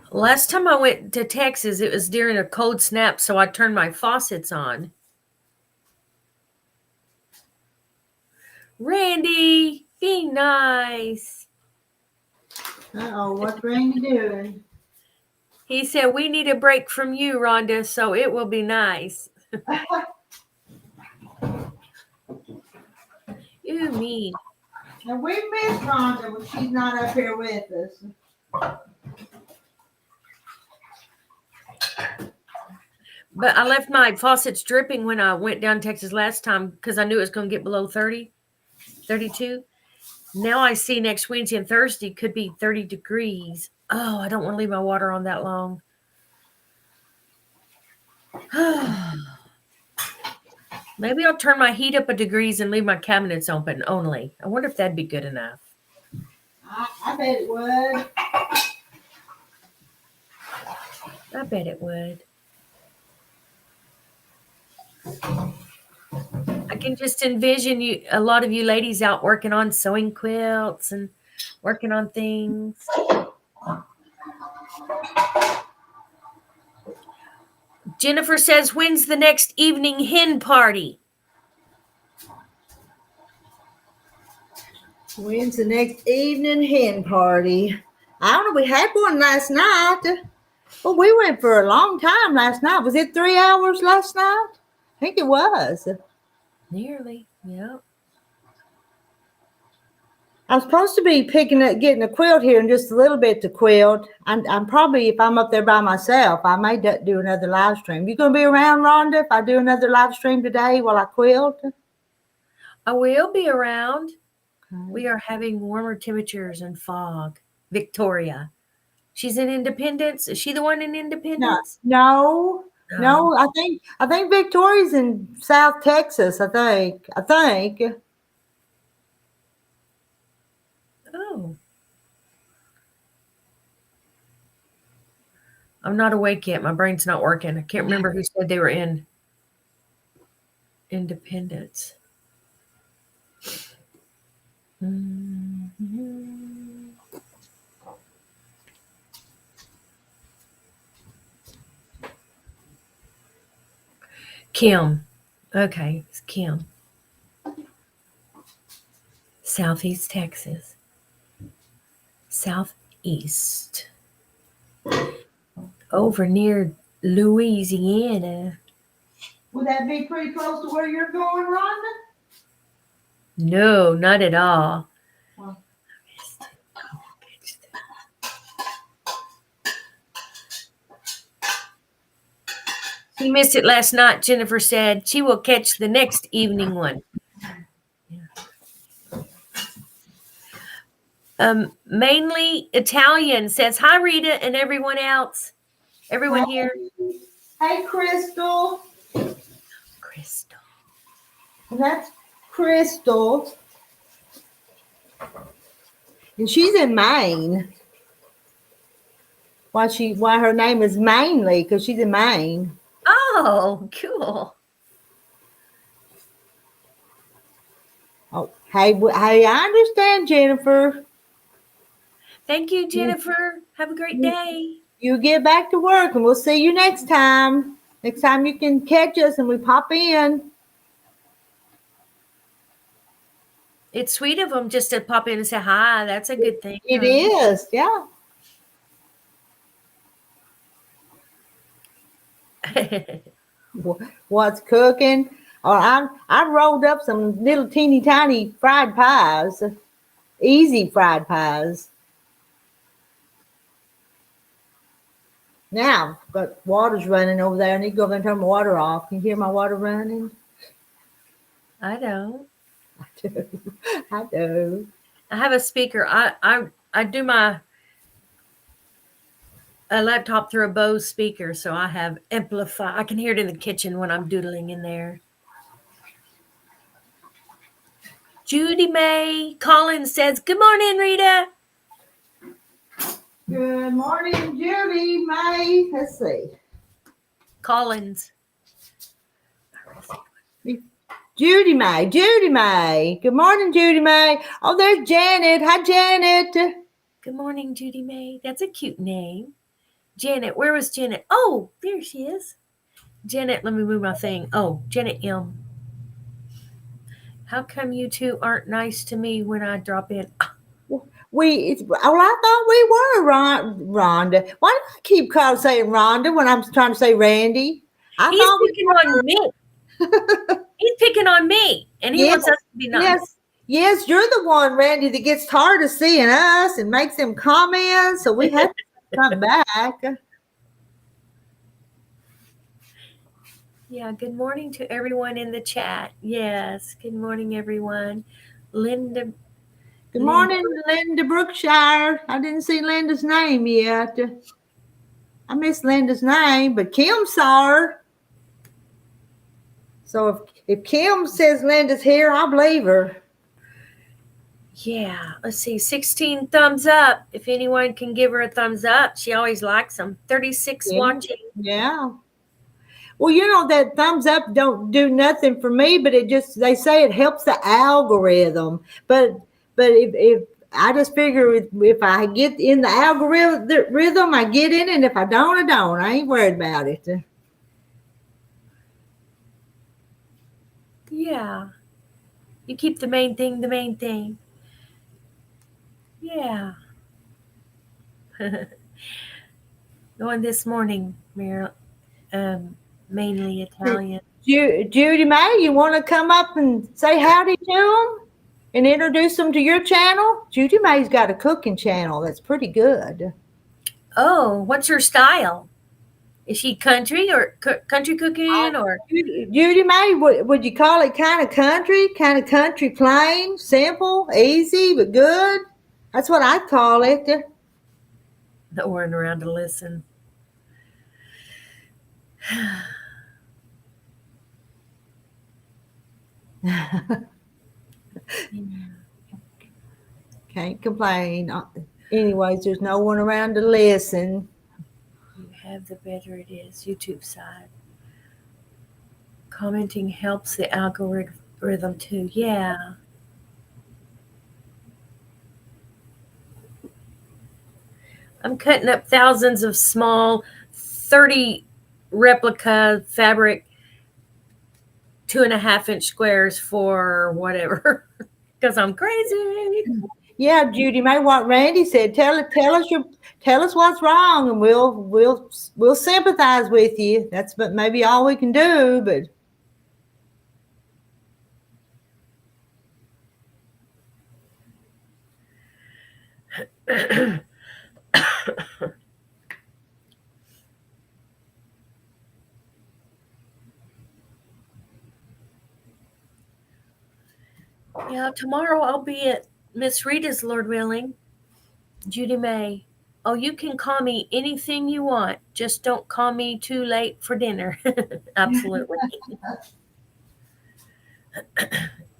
Last time I went to Texas, it was during a cold snap, so I turned my faucets on. Randy, be nice. Uh-oh, what's Randy doing? He said, we need a break from you, Rhonda, so it will be nice. Ooh, me. Now, we miss Rhonda when she's not up here with us. But I left my faucets dripping when I went down to Texas last time because I knew it was going to get below 30, 32. Now I see next Wednesday and Thursday could be 30 degrees. Oh, I don't want to leave my water on that long. Maybe I'll turn my heat up a degrees and leave my cabinets open only. I wonder if that'd be good enough. I bet it would. I bet it would. I can just envision a lot of you ladies out working on sewing quilts and working on things. Jennifer says, when's the next evening hen party? When's the next evening hen party? I don't know. We had one last night. Well, we went for a long time last night. Was it 3 hours last night? I think it was. Nearly, yeah. I'm supposed to be getting a quilt here in just a little bit to quilt. I'm probably, if I'm up there by myself, I may do another live stream. You going to be around, Rhonda, if I do another live stream today while I quilt? I will be around. Okay. We are having warmer temperatures and fog. Victoria. She's in Independence. Is she the one in Independence? No. I think Victoria's in South Texas. I think. Oh. I'm not awake yet. My brain's not working. I can't remember who said they were in Independence. Mm-hmm. Kim. Okay, it's Kim. Southeast Texas. Southeast. Over near Louisiana. Would that be pretty close to where you're going, Rhonda? No, not at all. Well. She missed it last night, Jennifer said. She will catch the next evening one. Yeah. Mainly Italian says, hi, Rita, and everyone else. Everyone here. Hey, Crystal. Crystal. And that's Crystal. And she's in Maine. Why her name is Mainly, because she's in Maine. Oh, cool. Oh, hey, I understand, Jennifer. Thank you, Jennifer. Have a great day. You get back to work, and we'll see you next time. Next time you can catch us and we pop in. It's sweet of them just to pop in and say hi. That's a good thing. It is, yeah. What's cooking? Or I rolled up some little teeny tiny fried pies, easy fried pies. Now, but water's running over there. I need to go over and turn my water off. Can you hear my water running? I don't. I do. I do. I have a speaker. I do my laptop through a Bose speaker, so I have amplify. I can hear it in the kitchen when I'm doodling in there. Judy Mae Collins says, good morning, Rita. Good morning, Judy Mae. Let's see. Collins. Judy Mae. Good morning, Judy Mae. Oh, there's Janet. Hi, Janet. Good morning, Judy Mae. That's a cute name. Janet, where was Janet? Oh, there she is. Janet, let me move my thing. Oh, Janet M. How come you two aren't nice to me when I drop in? I thought we were Rhonda. Why do I keep saying Rhonda when I'm trying to say Randy? He's picking on me. He's picking on me, and he wants us to be nice. Yes, you're the one, Randy, that gets tired of seeing us and makes them comments, so we have to come back. Yeah, good morning to everyone in the chat. Yes, good morning, everyone. Linda. Good morning, Linda Brookshire. I didn't see Linda's name yet. I missed Linda's name, but Kim saw her. So if Kim says Linda's here, I believe her. Yeah, let's see, 16 thumbs up. If anyone can give her a thumbs up, she always likes them. 36 watching. Yeah. Well, you know, that thumbs up don't do nothing for me, but they say it helps the algorithm. But if I just figure if I get in the algorithm, I get in, and if I don't, I don't. I ain't worried about it. Yeah. You keep the main thing the main thing. Yeah. Going this morning, mainly Italian. Judy Mae, you want to come up and say howdy to them and introduce them to your channel? Judy Mae's got a cooking channel that's pretty good. Oh, what's her style? Is she country or country cooking or? Judy Mae, would you call it kind of country, plain, simple, easy, but good? That's what I call it. No one around to listen. Can't complain. Anyways, there's no one around to listen. You have the better it is. YouTube side. Commenting helps the algorithm too. Yeah. I'm cutting up thousands of small 30 replica fabric 2.5-inch squares for whatever, because I'm crazy. Yeah, Judy Mae, what Randy said. Tell us what's wrong, and we'll sympathize with you. That's but maybe all we can do. But yeah, tomorrow I'll be at Miss Rita's, Lord willing. Judy May. Oh, you can call me anything you want. Just don't call me too late for dinner. Absolutely.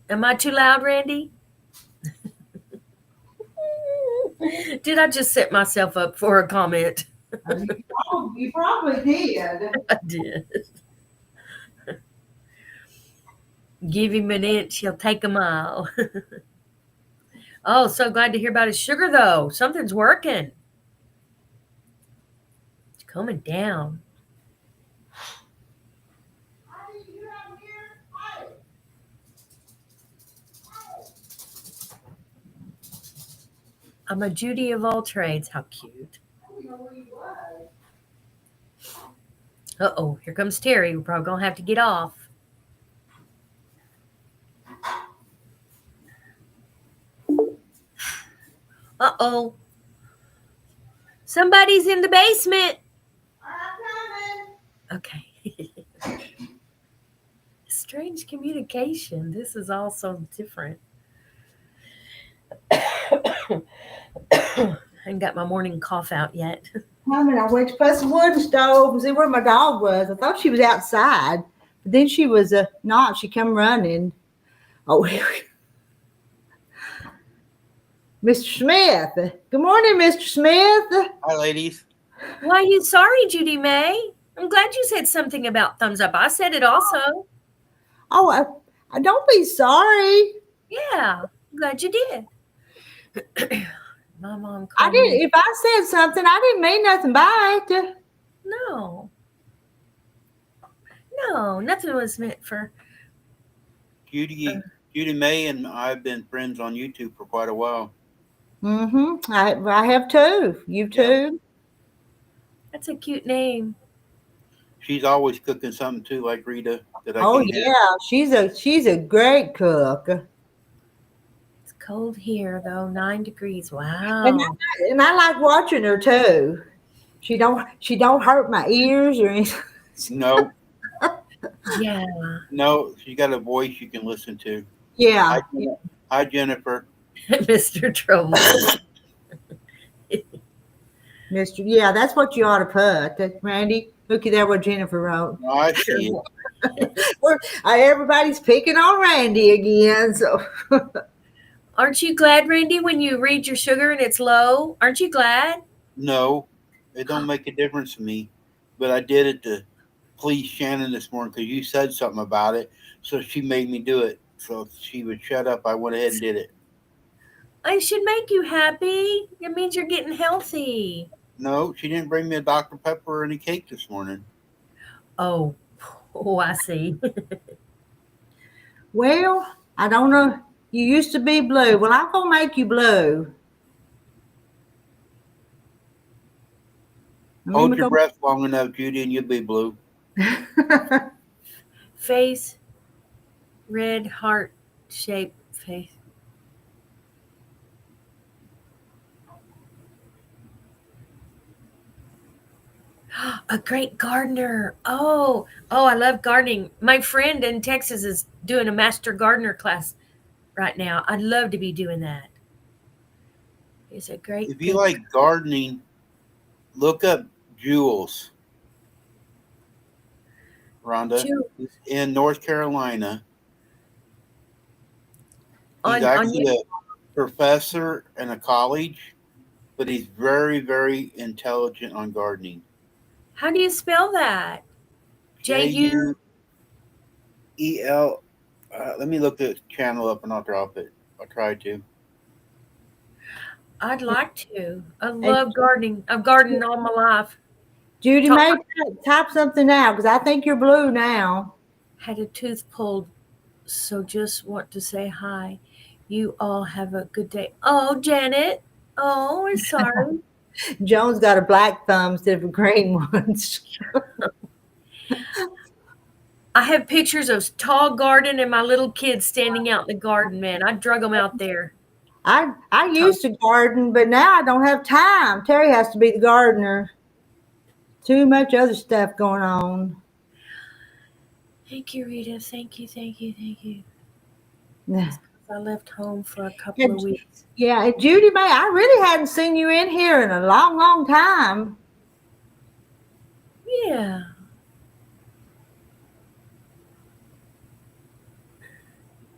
Am I too loud, Randy? Did I just set myself up for a comment? You probably did. I did. Give him an inch, he'll take a mile. Oh, so glad to hear about his sugar, though. Something's working. It's coming down. I'm a Judy of all trades. How cute. Uh-oh, here comes Terry. We're probably going to have to get off. Uh-oh. Somebody's in the basement. Okay. Strange communication. This is all so different. I ain't got my morning cough out yet. I went to put some wood in the stove and see where my dog was. I thought she was outside, but then she was not. She come running. Oh, Mr. Smith. Good morning, Mr. Smith. Hi, ladies. Why are you sorry, Judy May? I'm glad you said something about thumbs up. I said it also. Oh, I don't be sorry. Yeah, I'm glad you did. My mom I called didn't. me. If I said something, I didn't mean nothing by it. No. No, nothing was meant for. Judy May and I have been friends on YouTube for quite a while. Mm-hmm. I have too. You too. That's a cute name. She's always cooking something too, like Rita. Oh yeah, she's a great cook. It's cold here though, 9 degrees. Wow. And I like watching her too. She don't hurt my ears or anything. No. Yeah. No, she's got a voice you can listen to. Yeah. Hi, Jennifer. Mr. Trouble. Mr. Yeah, that's what you ought to put. Randy, looky there what Jennifer wrote. No, I see it. Everybody's picking on Randy again. So Aren't you glad, Randy, when you read your sugar and it's low? Aren't you glad? No, it don't make a difference to me. But I did it to please Shannon this morning because you said something about it. So she made me do it. So if she would shut up, I went ahead and did it. I should make you happy. It means you're getting healthy. No, she didn't bring me a Dr. Pepper or any cake this morning. Oh, I see. well, I don't know. You used to be blue. Well, I'm gonna make you blue. Hold your breath long enough, Judy, and you'll be blue. Face, red heart shape face. A great gardener. Oh, I love gardening. My friend in Texas is doing a master gardener class right now. I'd love to be doing that. He's a great. If you like gardening, look up Jules. Rhonda, he's in North Carolina. He's actually a professor in a college, but he's very, very intelligent on gardening. How do you spell that? Juel. Let me look the channel up and I'll drop it. I'll try to. I'd like to. I love gardening. I've gardened all my life. Judy, maybe type something out because I think you're blue now. Had a tooth pulled, so just want to say hi. You all have a good day. Oh, Janet. Oh, we're sorry. Joan's got a black thumb instead of a green one. I have pictures of tall garden and my little kids standing out in the garden, man. I drug them out there. I used to garden, but now I don't have time. Terry has to be the gardener. Too much other stuff going on. Thank you, Rita. Thank you. Yeah. I left home for a couple of weeks. Yeah, and Judy May, I really hadn't seen you in here in a long, long time. Yeah.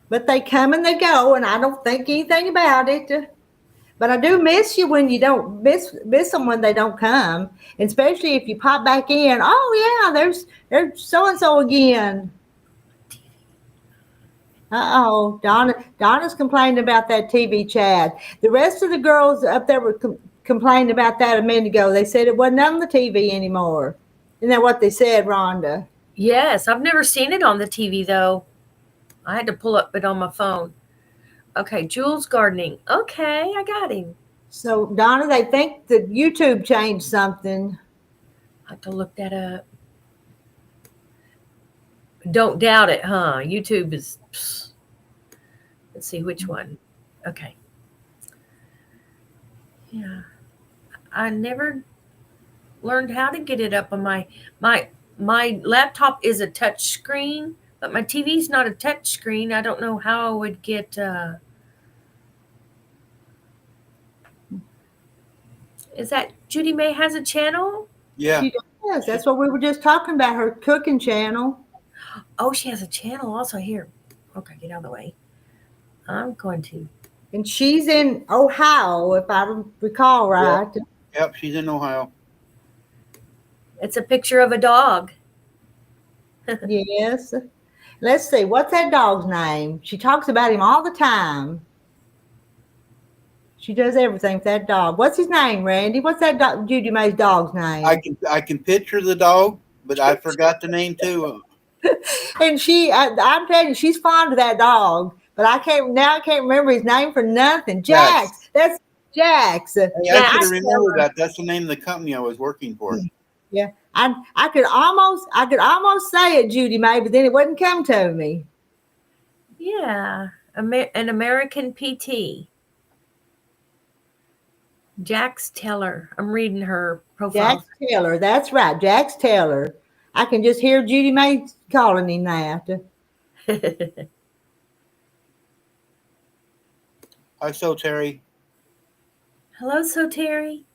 But they come and they go, and I don't think anything about it. But I do miss you when you don't miss them when they don't come, and especially if you pop back in. Oh yeah, there's so and so again. Donna's complaining about that TV chat. The rest of the girls up there were complaining about that a minute ago. They said it wasn't on the TV anymore. Isn't that what they said, Rhonda? Yes, I've never seen it on the TV though. I had to pull up it on my phone. Okay, Jules gardening. Okay, I got him. So Donna, they think that YouTube changed something. I have to look that up. Don't doubt it, huh? YouTube is. Let's see which one. Okay. Yeah, I never learned how to get it up on my laptop is a touch screen, but my TV's not a touch screen. I don't know how I would get. Is that Judy May has a channel? Yeah. She does. That's what we were just talking about, her cooking channel. Oh, she has a channel also here. Okay, get out of the way. I'm going to. And she's in Ohio, if I recall right. Yep, she's in Ohio. It's a picture of a dog. Yes. Let's see. What's that dog's name? She talks about him all the time. She does everything with that dog. What's his name, Randy? What's that Judy May's dog's name? I can picture the dog, but I forgot the name too. And I'm telling you, she's fond of that dog. But I can't remember his name for nothing. Jax. That's Jax. Hey, I should have remembered that. That's the name of the company I was working for. Yeah. I could almost say it, Judy May, but then it wouldn't come to me. Yeah. An American PT. Jax Taylor. I'm reading her profile. Jax Taylor. That's right. Jax Taylor. I can just hear Judy May calling him that. Hi, So Terry. Hello, So Terry.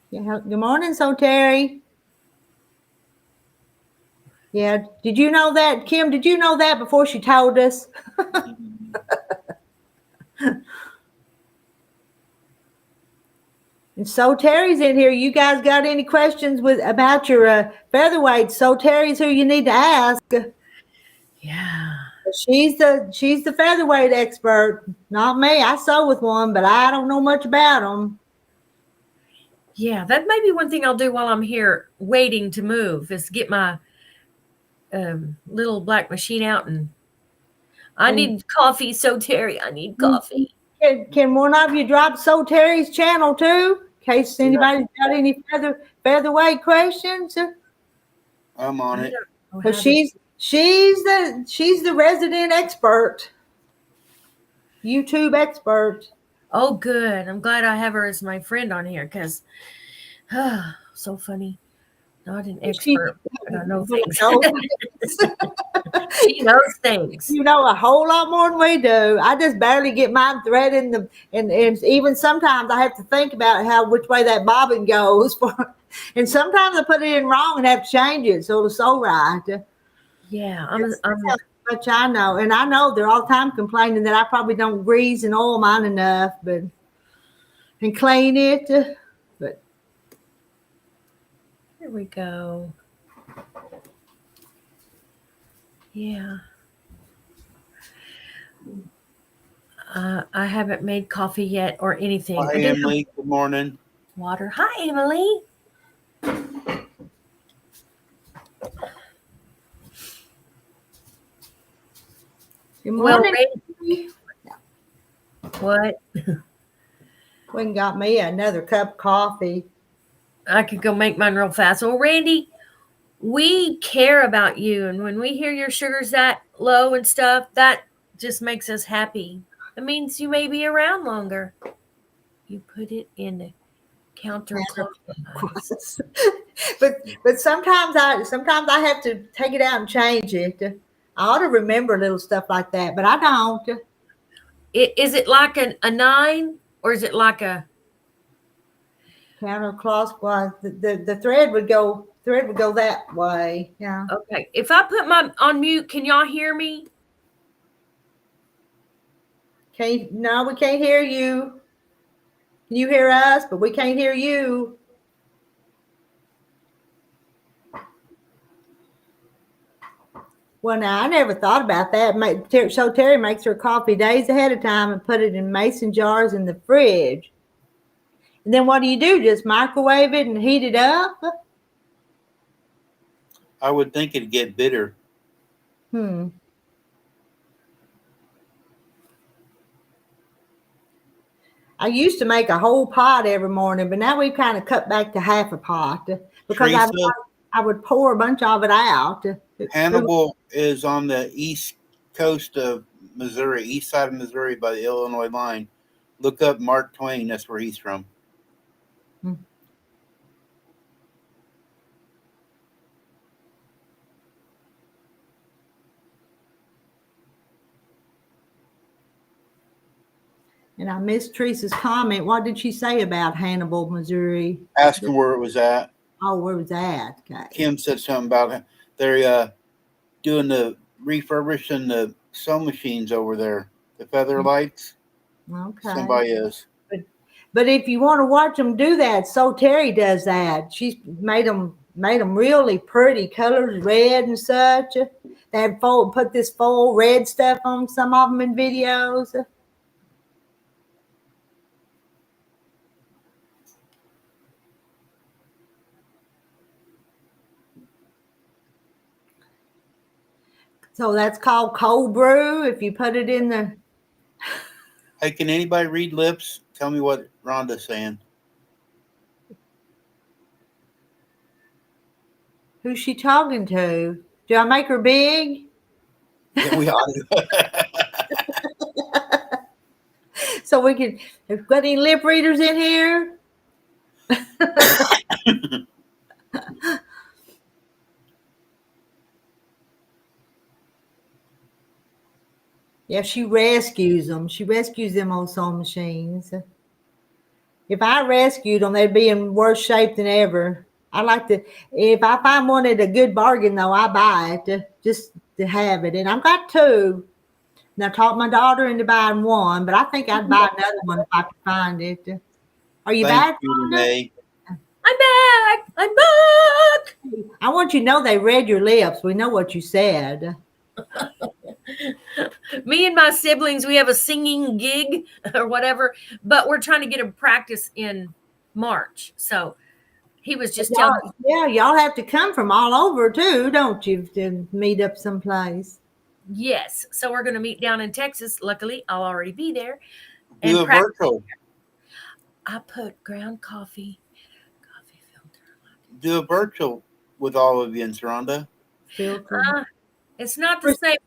Yeah, good morning, So Terry. Yeah, did you know that, Kim? Did you know that before she told us? And So Terry's in here. You guys got any questions about your featherweight? So Terry's who you need to ask. Yeah. She's the featherweight expert, not me. I sew with one, but I don't know much about them. Yeah, that may be one thing I'll do while I'm here waiting to move is get my little black machine out, and I need coffee. So Terry, I need coffee. Can one of you drop So Terry's channel too, in case anybody's got any featherweight questions? I'm on it. Because she's the resident expert, YouTube expert. Oh, good. I'm glad I have her as my friend on here because so funny. Not an expert. I don't know things. She knows things. You know a whole lot more than we do. I just barely get my thread in and even sometimes I have to think about which way that bobbin goes. And sometimes I put it in wrong and have to change it so it'll sew right. Yeah, much I know, and I know they're all the time complaining that I probably don't grease and oil mine enough, and clean it. But here we go. Yeah. I haven't made coffee yet or anything. Hi, Emily. Good morning. Water. Hi, Emily. Good morning. What? Went and got me another cup of coffee. I could go make mine real fast. Well, Randy, we care about you. And when we hear your sugar's that low and stuff, that just makes us happy. It means you may be around longer. You put it in the counterclockwise. but sometimes I have to take it out and change it. I ought to remember little stuff like that, but I don't. Is it like a 9 or is it like a Counterclockwise. The thread would go that way. Yeah. okay? If I put my on mute, can y'all hear me? No, we can't hear you. Can you hear us? But we can't hear you. Well, now I never thought about that. So Terry makes her coffee days ahead of time and put it in mason jars in the fridge. And then what do? Just microwave it and heat it up? I would think it'd get bitter. I used to make a whole pot every morning, but now we've kind of cut back to half a pot because Teresa, I would pour a bunch of it out. Hannibal is on the east coast of Missouri, east side of Missouri by the Illinois line. Look up Mark Twain. That's where he's from. And I missed Teresa's comment. What did she say about Hannibal, Missouri? Ask him where it was at. Oh, where was that? Okay. Kim said something about it. They're doing the refurbishing the sewing machines over there, the feather lights. Okay. Somebody is. But if you want to watch them do that, so Terry does that. She's made them really pretty colors, red and such. They had put this full red stuff on some of them in videos. So that's called cold brew. If you put it in the. Hey, can anybody read lips? Tell me what Rhonda's saying. Who's she talking to? Do I make her big? Yeah, we ought to. So we can. Have got any lip readers in here? Yeah, she rescues them. She rescues them on sewing machines. If I rescued them, they'd be in worse shape than ever. I like to, if I find one at a good bargain, though, I buy it just to have it. And I've got two. And I talked my daughter into buying one, but I think I'd buy another one if I could find it. Are you Thank back? you, Renee. I'm back. I'm back. I want you to know they read your lips. We know what you said. Me and my siblings, we have a singing gig or whatever, but we're trying to get him practice in March. So he was just telling me. Yeah, y'all have to come from all over too, don't you, to meet up someplace? Yes. So we're going to meet down in Texas. Luckily, I'll already be there. Do a virtual. I put ground coffee filter. Do a virtual with all of you in Rhonda. It's not the same.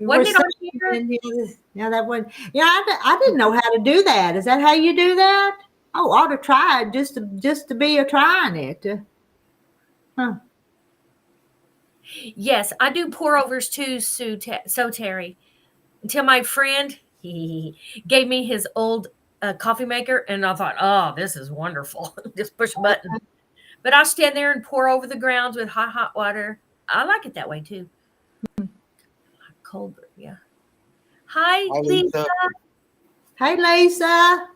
Wasn't it on here? Yeah, that one. Yeah, I didn't know how to do that. Is that how you do that? Oh, ought to try it just to be trying it. Huh. Yes, I do pour overs too, so Terry. Until my friend he gave me his old coffee maker, and I thought, oh, this is wonderful. Just push a button. But I stand there and pour over the grounds with hot water. I like it that way too. Cold brew, yeah. Hi, Lisa. Hey, Lisa.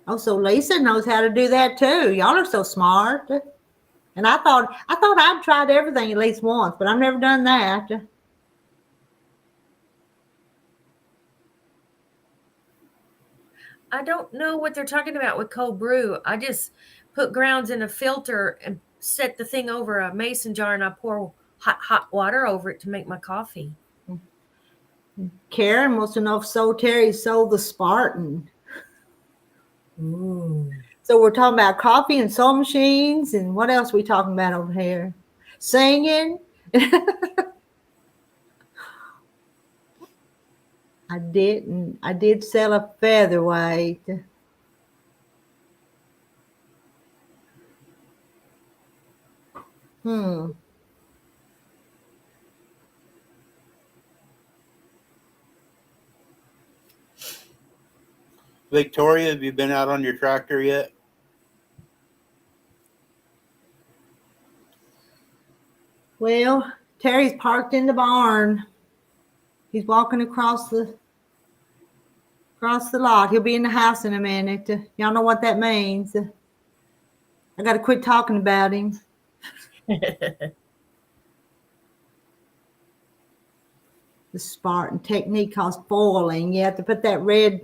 Oh, so Lisa knows how to do that too. Y'all are so smart. And I thought I'd tried everything at least once, but I've never done that. I don't know what they're talking about with cold brew. I just put grounds in a filter and set the thing over a mason jar, and I pour hot water over it to make my coffee. Karen wants to know if Terry sold the Spartan. Ooh. So we're talking about coffee and sewing machines, and what else are we talking about over here? Singing. I didn't. I did sell a featherweight. Victoria, have you been out on your tractor yet? Well, Terry's parked in the barn. He's walking across the lot. He'll be in the house in a minute. Y'all know what that means. I got to quit talking about him. The Spartan technique calls foiling. You have to put that red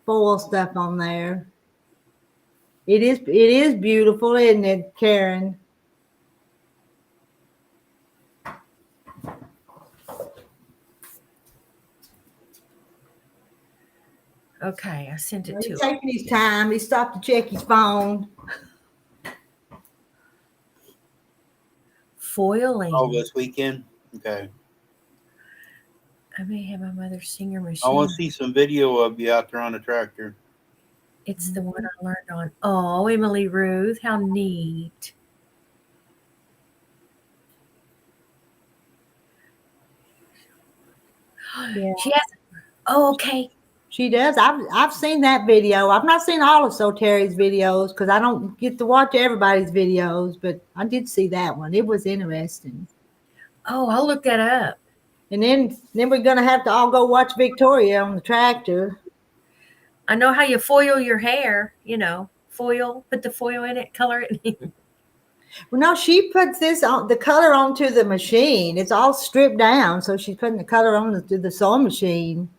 foil stuff on there. It is beautiful, isn't it, Karen? Okay, I sent it to He's him. taking his time. He stopped to check his phone. Foiling. Oh, this weekend? Okay. I may have my mother's singer I machine. want to see some video of you out there on the tractor. It's the one I learned on. Oh, Emily Ruth, how neat. Yeah. She has. Oh, okay. She does. I've seen that video. I've not seen all of So Terry's videos because I don't get to watch everybody's videos, but I did see that one. It was interesting. Oh, I'll look that up. And then we're gonna have to all go watch Victoria on the tractor. I know how you foil your hair. Foil. Put the foil in it. Color it. Well, no, she puts the color onto the machine. It's all stripped down, so she's putting the color on the sewing machine.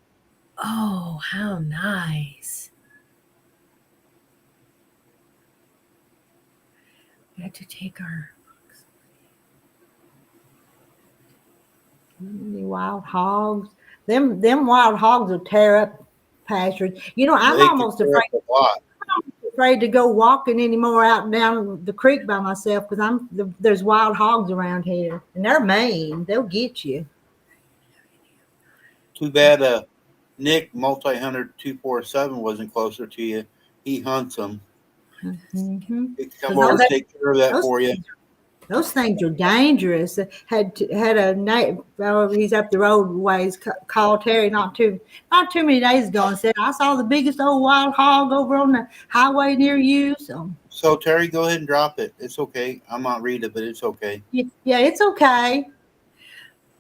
Oh, how nice. We had to take our. The wild hogs. Them wild hogs will tear up pastures. I'm They can almost tear up a lot. afraid to go walking anymore out and down the creek by myself because there's wild hogs around here and they're mean. They'll get you. Too bad Nick Multi-Hunter 247 wasn't closer to you. He hunts them. Mm-hmm. He can come over and take care of that for you. Those things are dangerous. Had a night. He's up the road ways. Called Terry not too many days ago and said, "I saw the biggest old wild hog over on the highway near you." So Terry, go ahead and drop it. It's okay. I'm not Rita, but it's okay. Yeah, it's okay.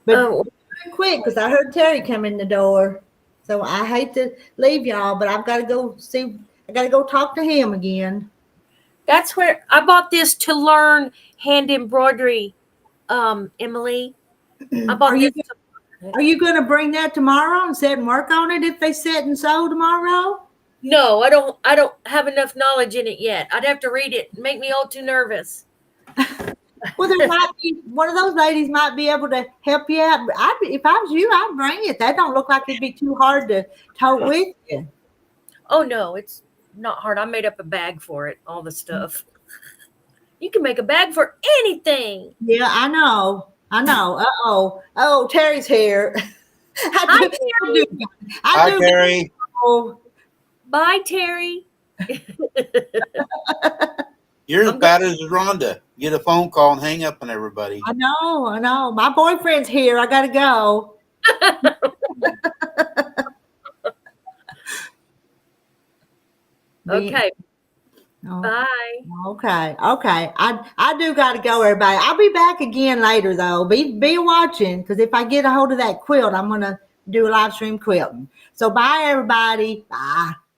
But quick, because I heard Terry come in the door. So I hate to leave y'all, but I've got to go see. I got to go talk to him again. That's where I bought this to learn hand embroidery, Emily. I bought this. Are you going to bring that tomorrow and sit and work on it if they sit and sew tomorrow? No, I don't have enough knowledge in it yet. I'd have to read it. It'd make me all too nervous. Well, there might be one of those ladies might be able to help you out. If I was you, I'd bring it. That don't look like it'd be too hard to tote with you. Oh no, it's not hard. I made up a bag for it. All the stuff. You can make a bag for anything. Yeah, I know. Oh, Terry's here. Hi, Terry. Hi, Terry. Bye, Terry. You're as bad as Rhonda. Get a phone call and hang up on everybody. I know. My boyfriend's here. I got to go. Okay. Oh, bye. Okay. I do got to go, everybody. I'll be back again later, though. Be watching, because if I get a hold of that quilt, I'm going to do a live stream quilting. So bye, everybody. Bye.